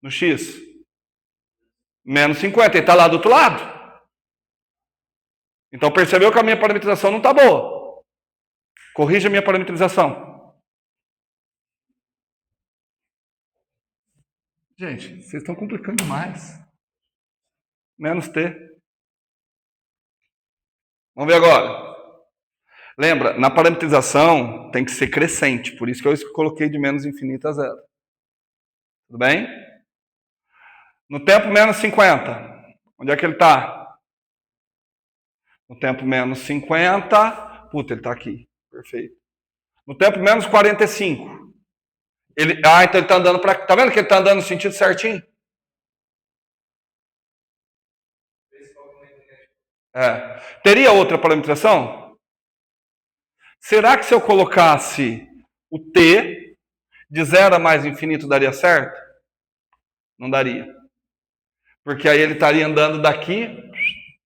No X. Menos 50, ele está lá do outro lado. Então percebeu que a minha parametrização não está boa. Corrija a minha parametrização. Gente, vocês estão complicando demais. Menos t. Vamos ver agora. Lembra, na parametrização tem que ser crescente, por isso que eu coloquei de menos infinito a zero. Tudo bem? No tempo menos 50, onde é que ele está? No tempo menos 50, puta, ele está aqui. Perfeito. No tempo menos 45. Então ele está andando para. Tá vendo que ele está andando no sentido certinho? Teria outra parametrização? Será que se eu colocasse o t de 0 a mais infinito daria certo? Não daria. Porque aí ele estaria andando daqui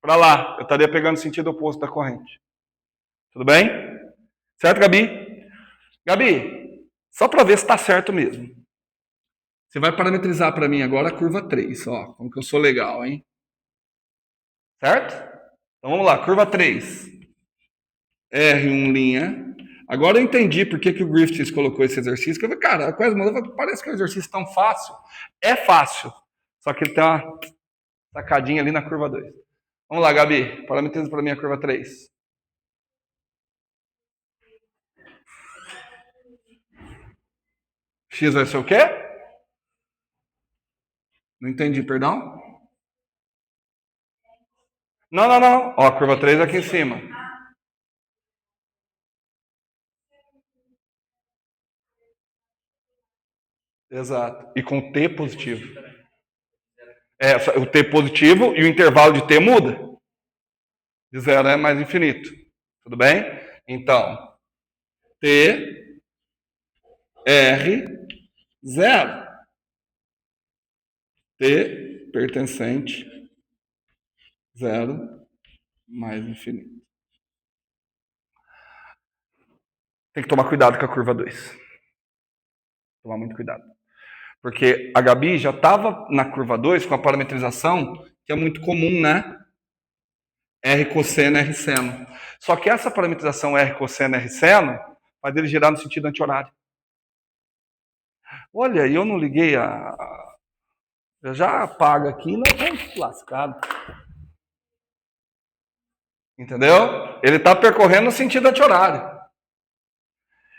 para lá. Eu estaria pegando o sentido oposto da corrente. Tudo bem? Certo, Gabi? Gabi, só para ver se está certo mesmo. Você vai parametrizar para mim agora a curva 3. Ó, como que eu sou legal, hein? Certo? Então vamos lá, curva 3. R1 linha. Agora eu entendi por que o Griffiths colocou esse exercício. Que eu falei, cara, parece que é um exercício tão fácil. É fácil. Só que ele tem uma sacadinha ali na curva 2. Vamos lá, Gabi. Parametriza para mim a curva 3. X vai ser o quê? Não entendi, perdão? Não. Ó, a curva 3 aqui em cima. Exato. E com T positivo. O T positivo e o intervalo de T muda. De 0 é mais infinito. Tudo bem? Então, T, R, 0. T pertencente, 0, mais infinito. Tem que tomar cuidado com a curva 2. Tomar muito cuidado. Porque a Gabi já estava na curva 2 com a parametrização que é muito comum, né? R cosseno, R seno. Só que essa parametrização R cosseno, R seno faz ele girar no sentido anti-horário. Olha, eu não liguei eu já apago aqui e nós vamos lascado. Entendeu? Ele está percorrendo no sentido anti-horário.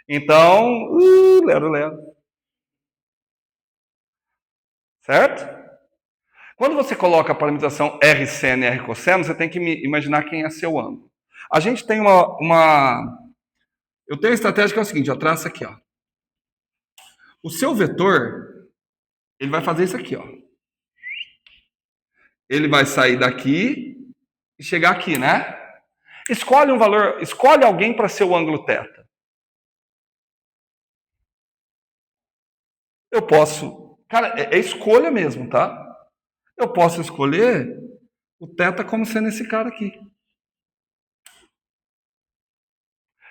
Então, lero. Certo? Quando você coloca a parametrização R seno e R cosseno, você tem que imaginar quem é seu ângulo. A gente tem eu tenho a estratégia que é o seguinte, eu traço aqui, ó. O seu vetor, ele vai fazer isso aqui, ó. Ele vai sair daqui e chegar aqui, né? Escolhe um valor, escolhe alguém para ser o ângulo θ. Eu posso, cara, é escolha mesmo, tá? Eu posso escolher o θ como sendo esse cara aqui.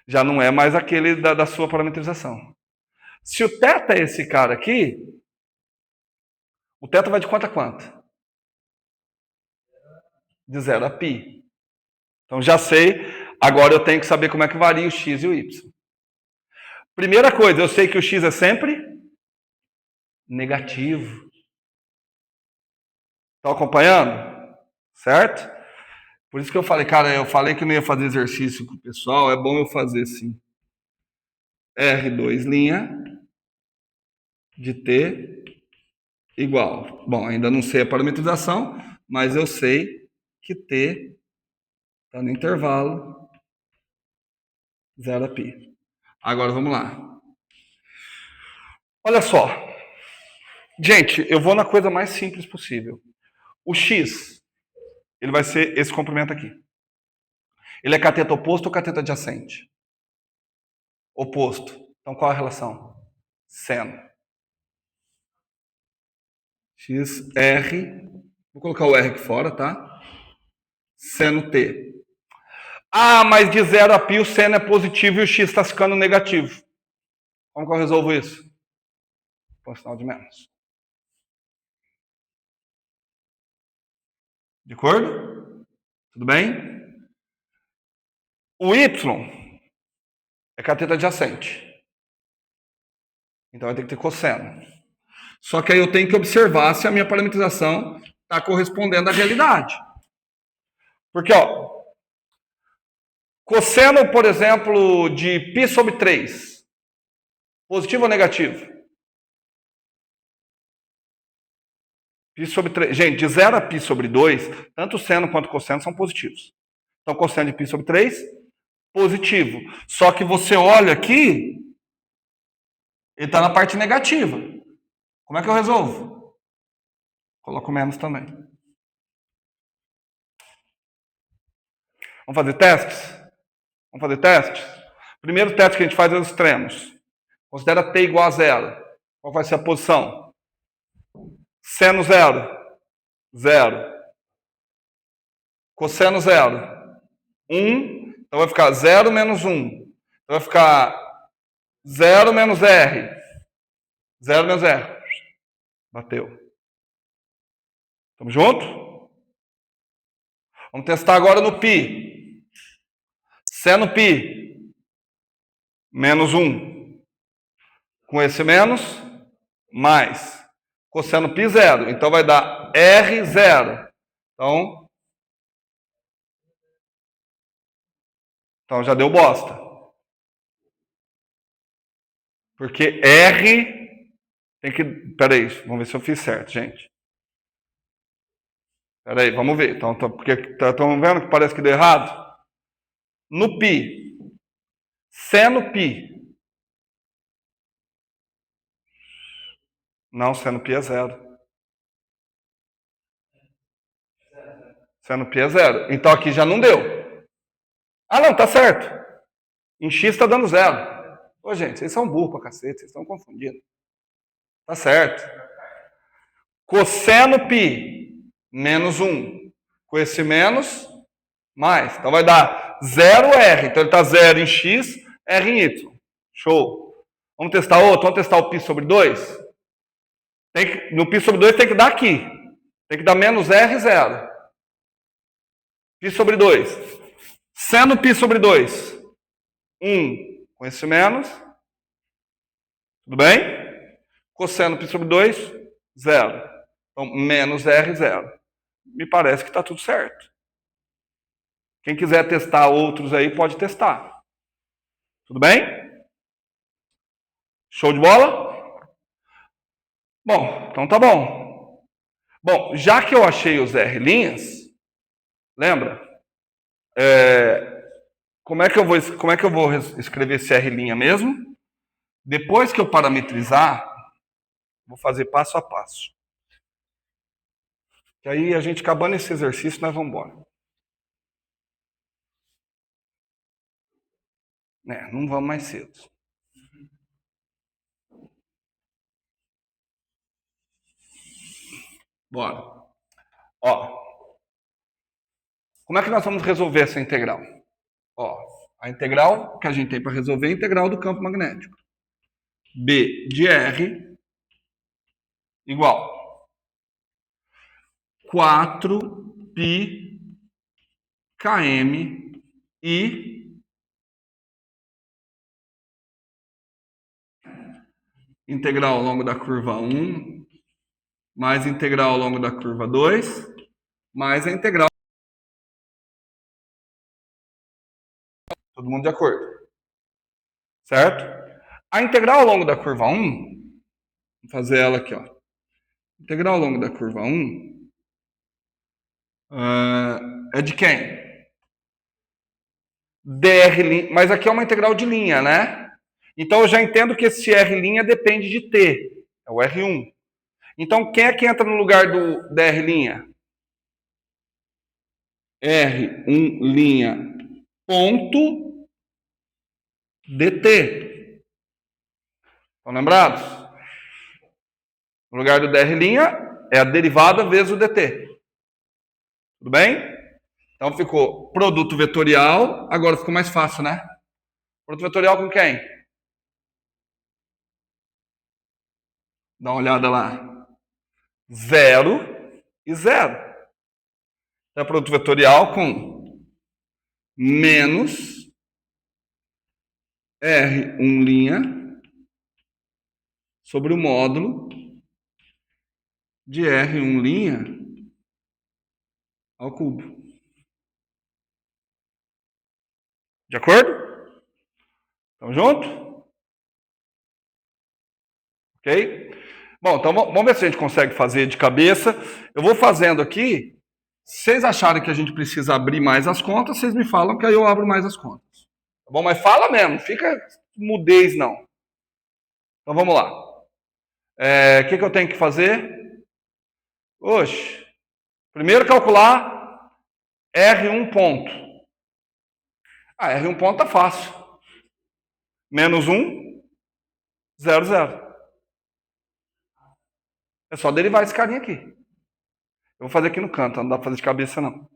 Já não é mais aquele da sua parametrização. Se o θ é esse cara aqui, o θ vai de quanto a quanto? De 0 a π. Então já sei, agora eu tenho que saber como é que varia o x e o y. Primeira coisa, eu sei que o x é sempre negativo. Estão acompanhando? Certo? Por isso que eu falei, cara, eu falei que não ia fazer exercício com o pessoal, é bom eu fazer sim. R2 linha de t igual. Bom, ainda não sei a parametrização, mas eu sei que t está no intervalo 0 a π. Agora vamos lá. Olha só. Gente, eu vou na coisa mais simples possível. O x, ele vai ser esse comprimento aqui. Ele é cateto oposto ou cateto adjacente? Oposto. Então qual a relação? Seno. X, R. Vou colocar o R aqui fora, tá? Seno T. Ah, mas de 0 a π o seno é positivo e o x está ficando negativo. Como que eu resolvo isso? Põe sinal de menos. De acordo? Tudo bem? O y é cateto adjacente. Então vai ter que ter cosseno. Só que aí eu tenho que observar se a minha parametrização está correspondendo à realidade. Porque, ó, cosseno, por exemplo, de π sobre 3, positivo ou negativo? Π sobre 3. Gente, de 0 a π sobre 2, tanto o seno quanto o cosseno são positivos. Então, cosseno de π sobre 3, positivo. Só que você olha aqui, ele está na parte negativa. Como é que eu resolvo? Coloco menos também. Vamos fazer testes? Vamos fazer testes? Primeiro teste que a gente faz é os extremos. Considera t igual a 0. Qual vai ser a posição? Seno 0. 0. Cosseno 0. 1. Então vai ficar 0 menos 1. Então vai ficar 0 menos R. 0 menos R. Bateu. Tamo junto? Vamos testar agora no π. Seno π. Menos 1. Com esse menos, mais. Cosseno π, 0. Então vai dar R, 0. Então já deu bosta. Porque R tem que... Peraí, vamos ver se eu fiz certo, gente. Peraí, vamos ver. Então, porque estão vendo que parece que deu errado? No π, seno π. Não, seno π é 0. Seno π é 0. Então aqui já não deu. Ah, não, tá certo. Em x está dando 0. Ô, gente, vocês são burros pra cacete, vocês estão confundindo. Tá certo. Cosseno π menos 1. Com esse menos, mais. Então vai dar 0R. Então ele está 0 em x, R em y. Show. Vamos testar outro? Vamos testar o π sobre 2? No π sobre 2 tem que dar aqui. Tem que dar menos R, 0. π sobre 2. Seno π sobre 2. 1 com esse menos. Tudo bem? Cosseno π sobre 2, 0. Então, menos R, 0. Me parece que está tudo certo. Quem quiser testar outros aí, pode testar. Tudo bem? Show de bola? Bom, então tá bom. Bom, já que eu achei os R', lembra? Como é que eu vou escrever esse R' mesmo? Depois que eu parametrizar, vou fazer passo a passo. Que aí a gente acabando esse exercício, nós vamos embora. Não vamos mais cedo. Bora. Ó. Como é que nós vamos resolver essa integral? Ó, a integral que a gente tem para resolver é a integral do campo magnético. B de R igual 4π km I integral ao longo da curva 1 mais integral ao longo da curva 2 mais a integral. Todo mundo de acordo? Certo? A integral ao longo da curva 1, vou fazer ela aqui, ó. Integral ao longo da curva 1 é de quem? dr', mas aqui é uma integral de linha, né? Então eu já entendo que esse R' depende de t, é o R1. Então quem é que entra no lugar do dr'? R1' ponto dt. Estão lembrados? No lugar do dr' é a derivada vezes o dt. Tudo bem? Então ficou produto vetorial, agora ficou mais fácil, né? Produto vetorial com quem? Dá uma olhada lá. 0 e 0. Então é produto vetorial com menos R1' sobre o módulo de R1' ao cubo. De acordo? Estamos juntos? Ok? Bom, então vamos ver se a gente consegue fazer de cabeça. Eu vou fazendo aqui. Se vocês acharem que a gente precisa abrir mais as contas, vocês me falam que aí eu abro mais as contas. Tá bom? Mas fala mesmo, não fica mudez não. Então vamos lá. O que eu tenho que fazer? Oxe. Primeiro calcular R1 ponto. R1 ponto tá fácil. Menos 1, 0, 0. É só derivar esse carinha aqui. Eu vou fazer aqui no canto, não dá pra fazer de cabeça não.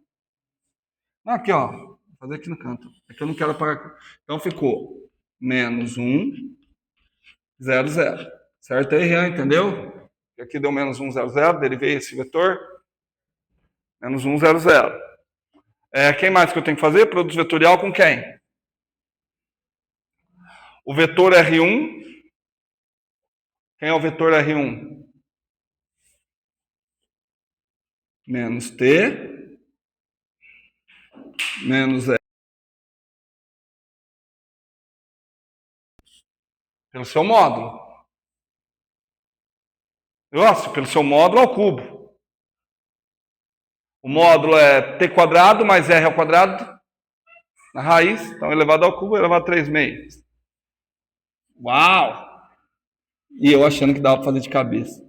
Não, aqui ó, vou fazer aqui no canto. É que eu não quero apagar. Então ficou menos 1, 0, 0. Certo aí, entendeu? Aqui deu menos 1, 0, 0, derivei esse vetor. Menos 1, 0, 0. Quem mais que eu tenho que fazer? Produto vetorial com quem? O vetor R1. Quem é o vetor R1? Menos T menos R. Pelo seu módulo. Nossa, pelo seu módulo ao cubo. O módulo é T quadrado mais R ao quadrado na raiz. Então, elevado ao cubo, elevado a 3 meios. Uau! E eu achando que dava para fazer de cabeça.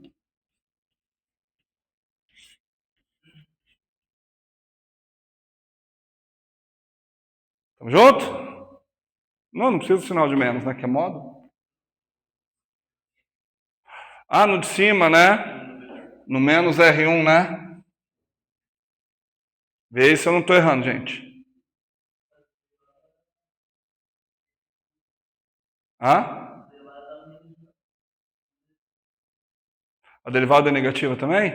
Tamo junto? Não precisa do sinal de menos, né? Que é módulo. No de cima, né? No menos R1, né? Vê se eu não estou errando, gente. A derivada é negativa também?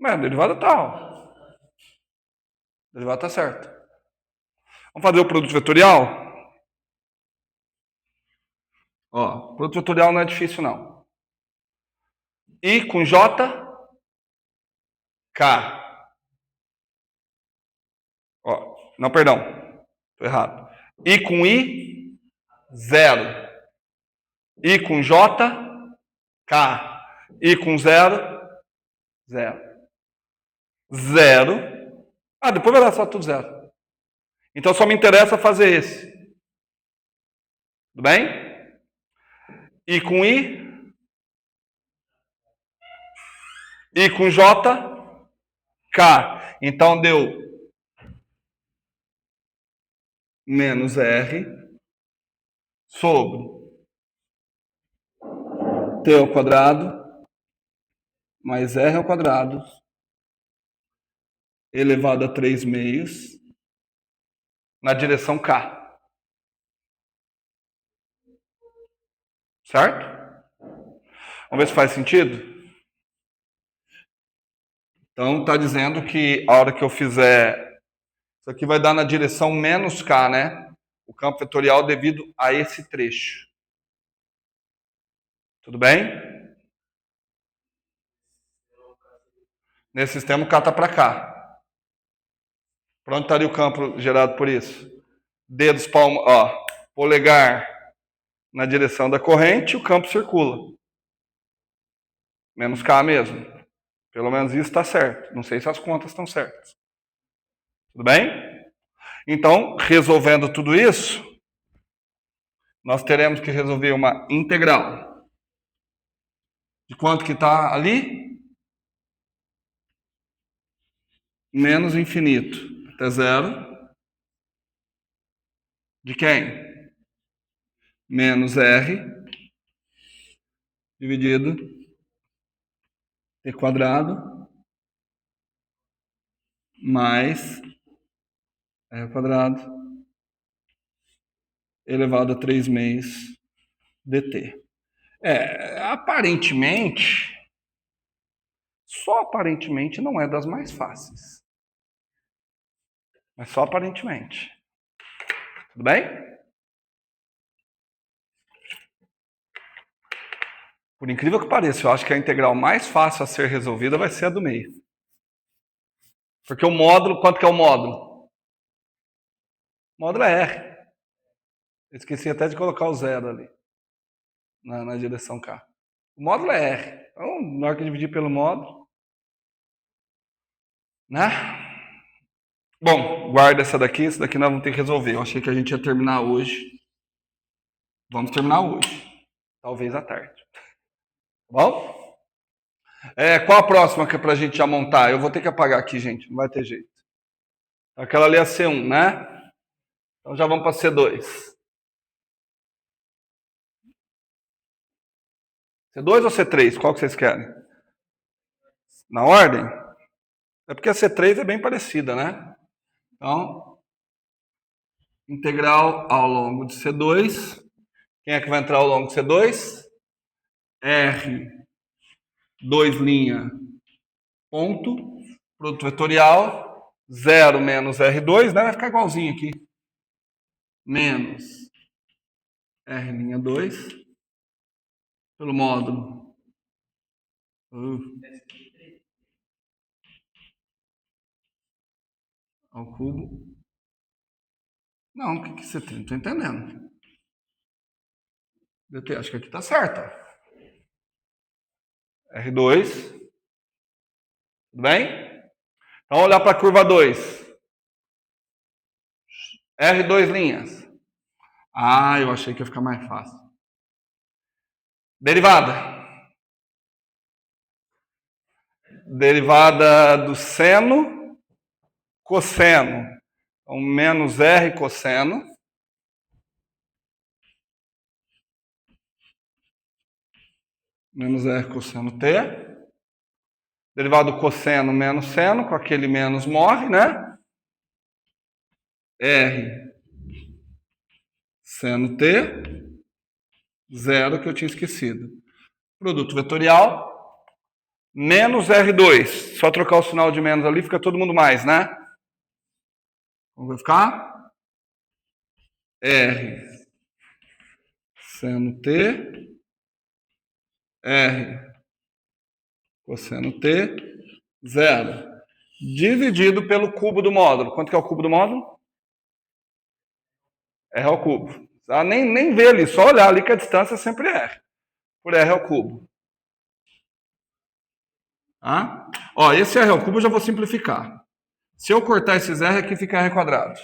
Mas a derivada tá, ó. A derivada tá certa. Vamos fazer o produto vetorial? Ó, produto vetorial não é difícil, não. I com J, K. Ó, não, perdão. Estou errado. I com I, 0. I com J, K. I com 0, 0. 0. Depois vai dar só tudo 0. Então só me interessa fazer esse. Tudo bem? I com I. I com J, K. Então deu menos R sobre T ao quadrado mais R ao quadrado elevado a 3 meios na direção K. Certo? Vamos ver se faz sentido? Então, está dizendo que a hora que eu fizer... Isso aqui vai dar na direção menos K, né? O campo vetorial devido a esse trecho. Tudo bem? Nesse sistema, o K está para cá. Para onde estaria o campo gerado por isso? Dedos, palma, ó, polegar na direção da corrente, o campo circula. Menos K mesmo. Pelo menos isso está certo. Não sei se as contas estão certas. Tudo bem? Então, resolvendo tudo isso, nós teremos que resolver uma integral. De quanto que está ali? Menos infinito até 0. De quem? Menos R dividido T quadrado mais R quadrado elevado a 3 meios dt. Aparentemente, só aparentemente não é das mais fáceis. Mas só aparentemente. Tudo bem? Por incrível que pareça, eu acho que a integral mais fácil a ser resolvida vai ser a do meio. Porque o módulo, quanto que é o módulo? O módulo é R. Eu esqueci até de colocar o zero ali, na direção K. O módulo é R. Então, na hora que dividir pelo módulo, né? Bom, guarda essa daqui nós vamos ter que resolver. Eu achei que a gente ia terminar hoje. Vamos terminar hoje. Talvez à tarde. Tá bom? Qual a próxima que é pra gente já montar? Eu vou ter que apagar aqui, gente. Não vai ter jeito. Aquela ali é a C1, né? Então já vamos para C2. C2 ou C3? Qual que vocês querem? Na ordem? É porque a C3 é bem parecida, né? Então, integral ao longo de C2. Quem é que vai entrar ao longo de C2? R, 2 linha, ponto, produto vetorial, 0 menos R2, né? Vai ficar igualzinho aqui. Menos R' 2, pelo módulo. Ao cubo. Não, o que você tem? Não estou entendendo. Acho que aqui está certo. R2. Tudo bem? Então, olhar para a curva 2. R2 linhas. Ah, eu achei que ia ficar mais fácil. Derivada. Derivada do seno, cosseno. Então, menos R cosseno. Menos R cosseno T. Derivado do cosseno menos seno, com aquele menos morre, né? R seno T, zero que eu tinha esquecido. Produto vetorial, menos R2. Só trocar o sinal de menos ali, fica todo mundo mais, né? Como vai ficar? R seno T, R cosseno T, zero. Dividido pelo cubo do módulo. Quanto que é o cubo do módulo? R ao cubo. Tá? Nem ver ali, só olhar ali que a distância é sempre R. Por R ao cubo. Tá? Ó, esse R ao cubo eu já vou simplificar. Se eu cortar esses R aqui, fica R quadrado.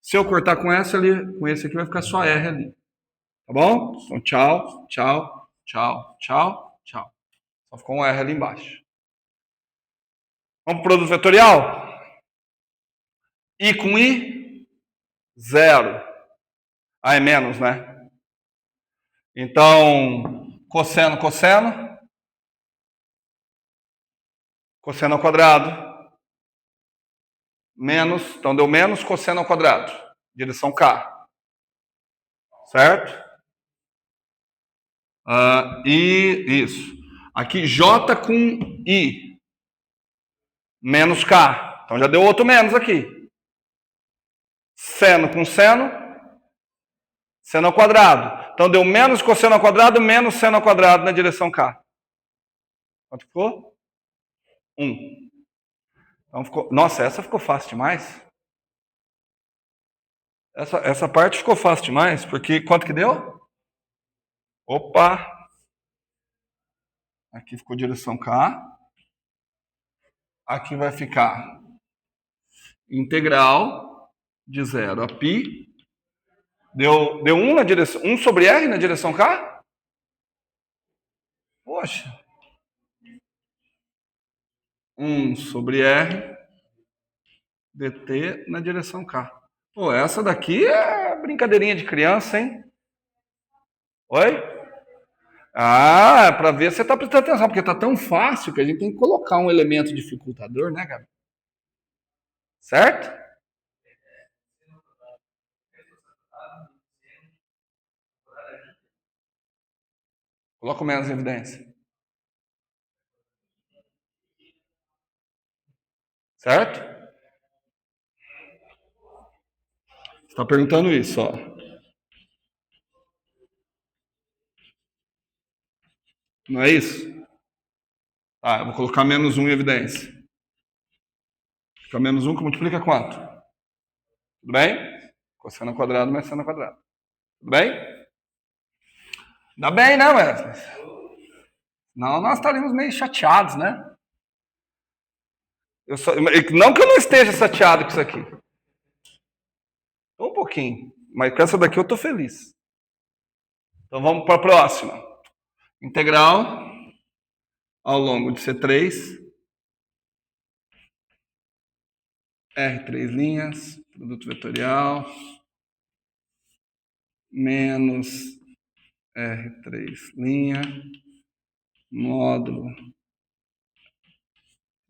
Se eu cortar com esse ali, com esse aqui vai ficar só R ali. Tá bom? Então, tchau, tchau, tchau, tchau, tchau. Só ficou um R ali embaixo. Vamos para o produto vetorial? I com I, zero. Ah, é menos, né? Então, cosseno, cosseno. Cosseno ao quadrado. Menos, então deu menos cosseno ao quadrado. Direção K. Certo? E isso. Aqui J com I. Menos K. Então já deu outro menos aqui. Seno com seno. Seno ao quadrado. Então deu menos cosseno ao quadrado, menos seno ao quadrado na direção K. Quanto ficou? 1. Então ficou... Nossa, essa ficou fácil demais. Essa parte ficou fácil demais, porque quanto que deu? Opa! Aqui ficou direção K. Aqui vai ficar integral de 0 a π. Deu 1 na direção, 1 sobre R na direção K? Poxa. 1 sobre R dt na direção K. Pô, essa daqui é brincadeirinha de criança, hein? Oi? Ah, para ver se você está prestando atenção, porque está tão fácil que a gente tem que colocar um elemento dificultador, né, Gabi? Certo? Coloca o menos em evidência. Certo? Você está perguntando isso, ó. Não é isso? Ah, eu vou colocar menos 1 em evidência. Fica menos 1 que multiplica quanto? Tudo bem? Cosseno ao quadrado mais seno ao quadrado. Tudo bem? Ainda bem, né, Wesley? Não, nós estaríamos meio chateados, né? Não que eu não esteja chateado com isso aqui. Um pouquinho. Mas com essa daqui eu estou feliz. Então vamos para a próxima. Integral ao longo de C3. R3 linhas. Produto vetorial. Menos R3 linha. Módulo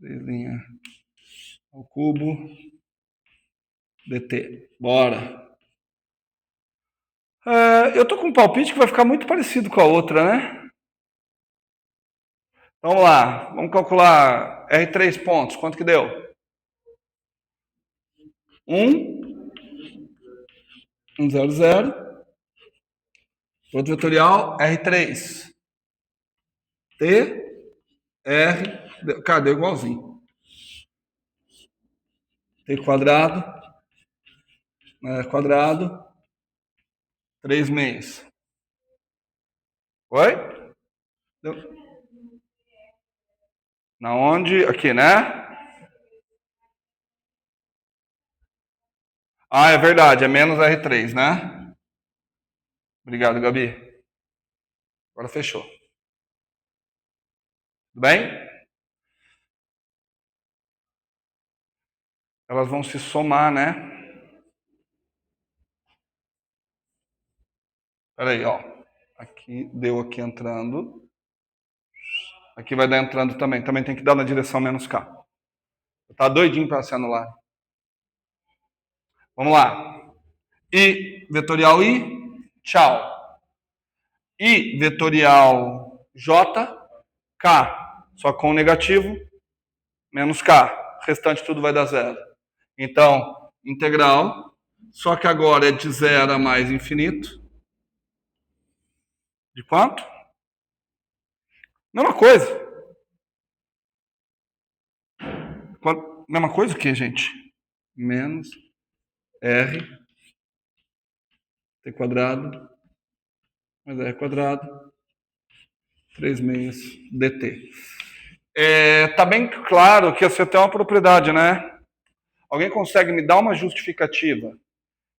3 linha ao cubo. dt. Bora. Eu tô com um palpite que vai ficar muito parecido com a outra, né? Então, vamos lá. Vamos calcular R3 pontos. Quanto que deu? 1, 1, 0, 0. Produto vetorial R3. T, R. Cara, deu igualzinho. T quadrado. Quadrado. 3 meios. Oi? Deu. Na onde? Aqui, né? Ah, é verdade. É menos R3, né? Obrigado, Gabi. Agora fechou. Tudo bem? Elas vão se somar, né? Espera aí, ó. Aqui, deu aqui entrando. Aqui vai dar entrando também. Também tem que dar na direção menos K. Tá doidinho para se anular. Vamos lá. I vetorial I, tchau. I vetorial J, K, só com negativo, menos K. O restante tudo vai dar zero. Então, integral, só que agora é de zero a mais infinito. De quanto? Mesma coisa. Mesma coisa o que, gente? Menos R T quadrado mais R quadrado 3 meios dt. Tá bem claro que você tem uma propriedade, né? Alguém consegue me dar uma justificativa,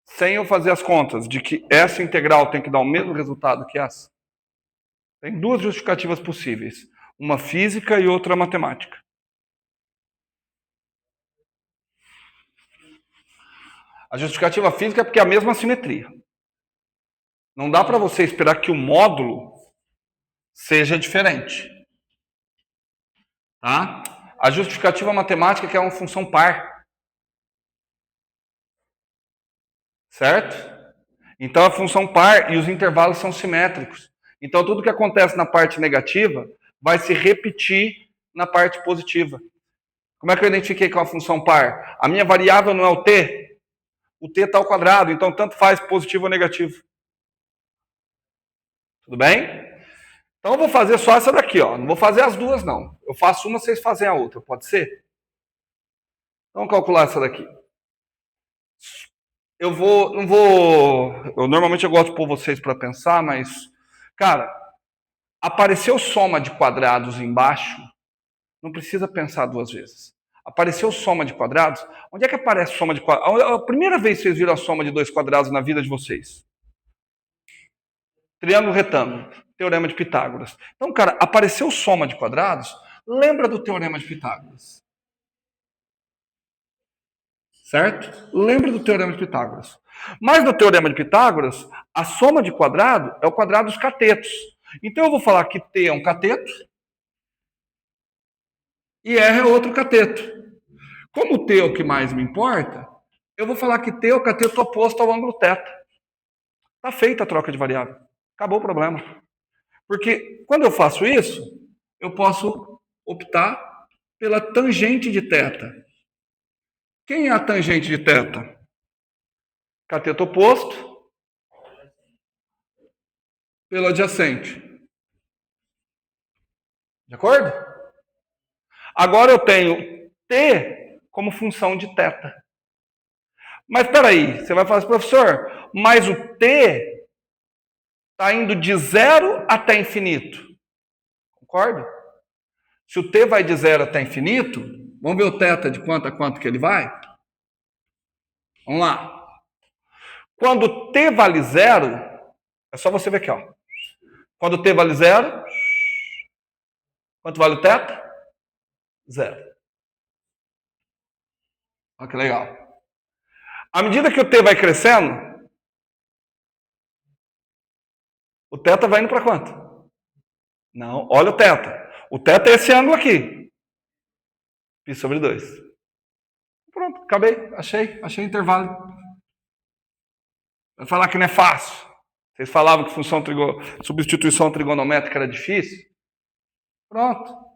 sem eu fazer as contas, de que essa integral tem que dar o mesmo resultado que essa? Tem duas justificativas possíveis. Uma física e outra matemática. A justificativa física é porque é a mesma simetria. Não dá para você esperar que o módulo seja diferente. Tá? A justificativa matemática é que é uma função par. Certo? Então a função par e os intervalos são simétricos. Então tudo que acontece na parte negativa vai se repetir na parte positiva. Como é que eu identifiquei que é uma função par? A minha variável não é o t? O t está ao quadrado, então tanto faz positivo ou negativo. Tudo bem? Então eu vou fazer só essa daqui, ó. Não vou fazer as duas, não. Eu faço uma, vocês fazem a outra. Pode ser? Então vamos calcular essa daqui. Eu normalmente eu gosto de pôr vocês para pensar, mas, cara, apareceu soma de quadrados embaixo, não precisa pensar duas vezes. Apareceu soma de quadrados, onde é que aparece soma de quadrados? A primeira vez que vocês viram a soma de dois quadrados na vida de vocês? Triângulo retângulo, teorema de Pitágoras. Então, cara, apareceu soma de quadrados, lembra do teorema de Pitágoras. Certo? Lembra do teorema de Pitágoras. Mas no teorema de Pitágoras, a soma de quadrado é o quadrado dos catetos. Então eu vou falar que T é um cateto e R é outro cateto. Como T é o que mais me importa, eu vou falar que T é o cateto oposto ao ângulo θ. Está feita a troca de variável. Acabou o problema. Porque quando eu faço isso, eu posso optar pela tangente de θ. Quem é a tangente de θ? Cateto oposto pelo adjacente. De acordo? Agora eu tenho T como função de θ. Mas peraí, você vai falar assim, professor, mas o t está indo de 0 até infinito. Concorda? Se o t vai de 0 até infinito, vamos ver o θ de quanto a quanto que ele vai? Vamos lá. Quando t vale 0, é só você ver aqui, ó. Quando t vale 0, quanto vale o θ? 0. Olha que legal. À medida que o t vai crescendo, o θ vai indo para quanto? Não, olha o θ. O θ é esse ângulo aqui. Π sobre 2. Pronto, acabei. Achei intervalo. Vai falar que não é fácil. Vocês falavam que substituição trigonométrica era difícil? Pronto.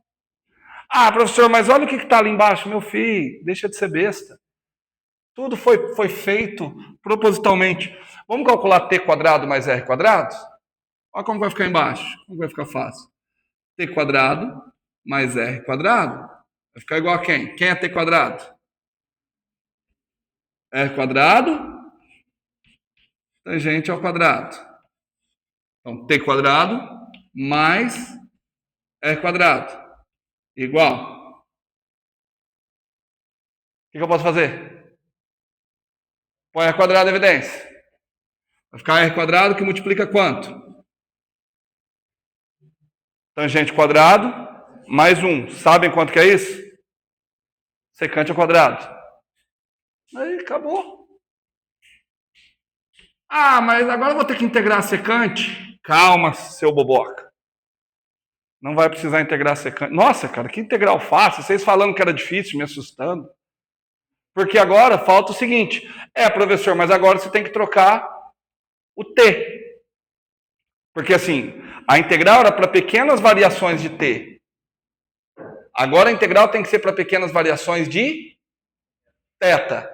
Ah, professor, mas olha o que está ali embaixo. Meu filho, deixa de ser besta. Tudo foi feito propositalmente. Vamos calcular t quadrado mais r quadrado? Olha como vai ficar embaixo. Como vai ficar fácil. T quadrado mais r quadrado vai ficar igual a quem? Quem é t quadrado? R quadrado tangente ao quadrado. Então, t quadrado mais r quadrado igual. O que eu posso fazer? Põe r quadrado em evidência. Vai ficar r quadrado que multiplica quanto? Tangente quadrado mais 1. Sabem quanto que é isso? Secante ao quadrado. Aí, acabou. Ah, mas agora eu vou ter que integrar a secante. Calma, seu boboca. Não vai precisar integrar a secante. Nossa, cara, que integral fácil. Vocês falando que era difícil, me assustando. Porque agora falta o seguinte. Professor, mas agora você tem que trocar o t. Porque assim, a integral era para pequenas variações de t. Agora a integral tem que ser para pequenas variações de θ.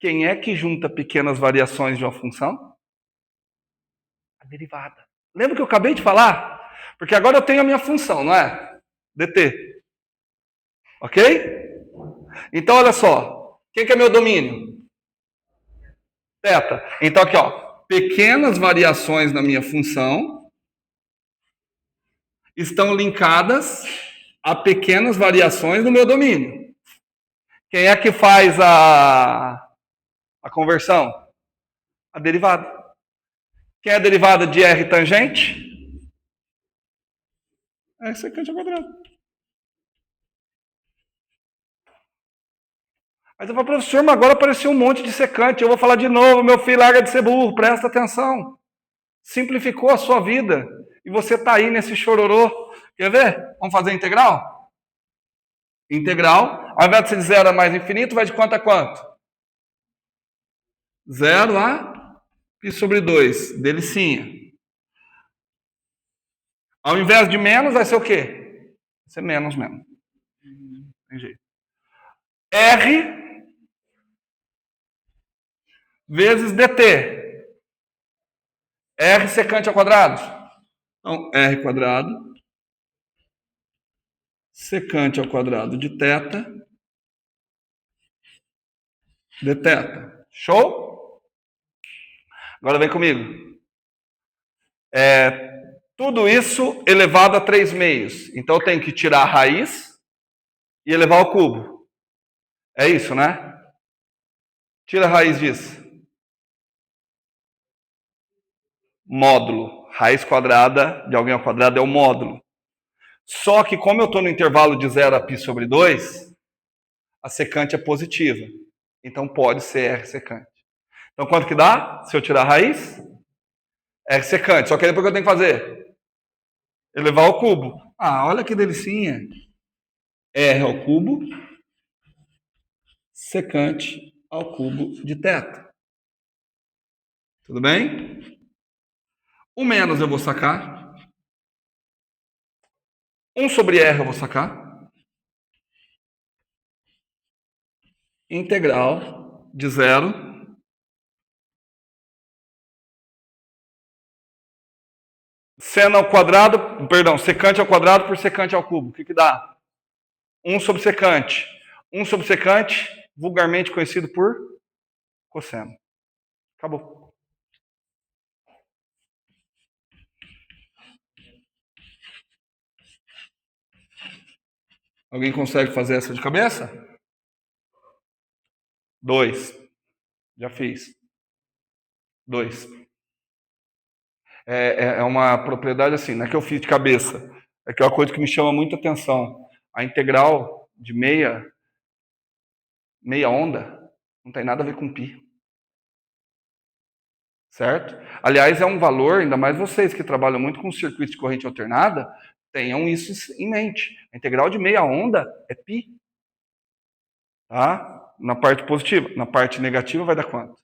Quem é que junta pequenas variações de uma função? A derivada. Lembra que eu acabei de falar? Porque agora eu tenho a minha função, não é? dt. Ok? Então, olha só. Quem que é meu domínio? θ. Então, aqui, ó. Pequenas variações na minha função estão linkadas a pequenas variações no meu domínio. Quem é que faz a conversão? A derivada. Quem é a derivada de r tangente? É secante ao quadrado. Aí você fala, professor, mas agora apareceu um monte de secante. Eu vou falar de novo, meu filho, larga de ser burro, presta atenção. Simplificou a sua vida. E você está aí nesse chororô. Quer ver? Vamos fazer integral? Integral. Ao invés de ser de 0 a mais infinito, vai de quanto a quanto? 0 a π sobre 2. Delicinha. Ao invés de menos, vai ser o quê? Vai ser menos mesmo. Tem jeito. R vezes dt. R secante ao quadrado. Então, r quadrado secante ao quadrado de θ dθ. Show? Agora vem comigo. Tudo isso elevado a 3 meios. Então eu tenho que tirar a raiz e elevar ao cubo. É isso, né? Tira a raiz disso. Módulo. Raiz quadrada de alguém ao quadrado é o módulo. Só que como eu estou no intervalo de 0 a π sobre 2, a secante é positiva. Então pode ser R secante. Então quanto que dá? Se eu tirar a raiz? R secante. Só que aí depois que eu tenho que fazer? Elevar ao cubo. Ah, olha que delicinha. R ao cubo secante ao cubo de θ. Tudo bem? O menos eu vou sacar. 1 sobre R eu vou sacar. Integral de 0 seno ao quadrado, perdão, secante ao quadrado por secante ao cubo. O que dá? 1 sobre secante. 1 subsecante, vulgarmente conhecido por cosseno. Acabou. Alguém consegue fazer essa de cabeça? 2. Já fiz. 2. É uma propriedade assim, não é que eu fiz de cabeça. É que é uma coisa que me chama muita atenção. A integral de meia onda, não tem nada a ver com π. Certo? Aliás, é um valor, ainda mais vocês que trabalham muito com circuitos de corrente alternada, tenham isso em mente. A integral de meia onda é π. Tá? Na parte positiva. Na parte negativa vai dar quanto?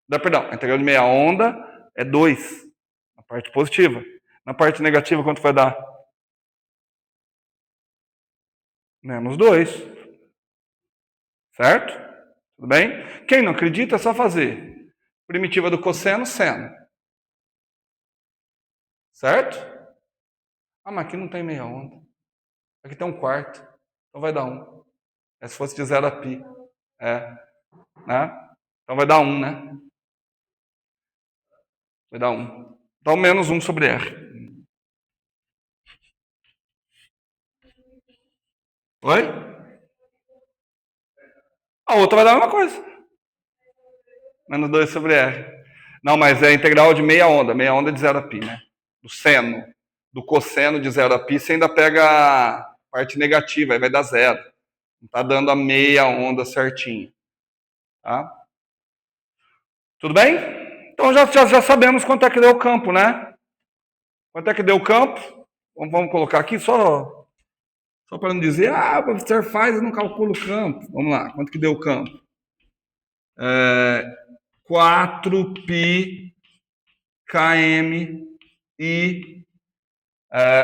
Perdão, a integral de meia onda é 2. Na parte positiva. Na parte negativa, quanto vai dar? Menos 2. Certo? Tudo bem? Quem não acredita, é só fazer. Primitiva do cosseno, seno. Certo? Ah, mas aqui não tem meia onda. Aqui tem 1/4. Então vai dar 1. É se fosse de 0 a π. Né? Então vai dar 1, né? Vai dar 1. Então menos 1 sobre R. Oi? A outra vai dar a mesma coisa. Menos 2 sobre R. Não, mas é a integral de meia onda. Meia onda é de 0 a π, né? Do seno. Do cosseno de 0 a π, você ainda pega a parte negativa, aí vai dar 0. Não está dando a meia onda certinho. Tá? Tudo bem? Então já sabemos quanto é que deu o campo, né? Quanto é que deu o campo? Vamos colocar aqui só para não dizer, o professor faz e não calcula o campo. Vamos lá, quanto que deu o campo? 4π km e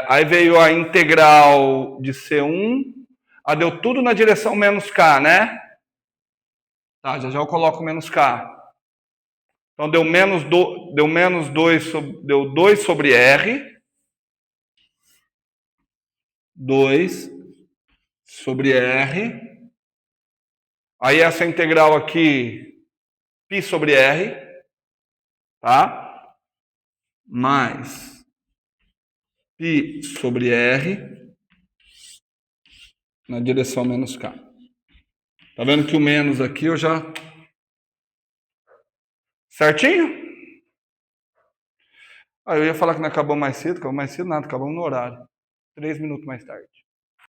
aí veio a integral de C1, deu tudo na direção menos K, né? Tá, já eu coloco menos K. Então deu menos 2 deu 2 sobre R. 2 sobre R. Aí essa integral aqui, π sobre R, tá? Mais π sobre R na direção menos K. Tá vendo que o menos aqui eu já... Certinho? Eu ia falar que não acabou mais cedo nada, acabamos no horário. 3 minutos mais tarde.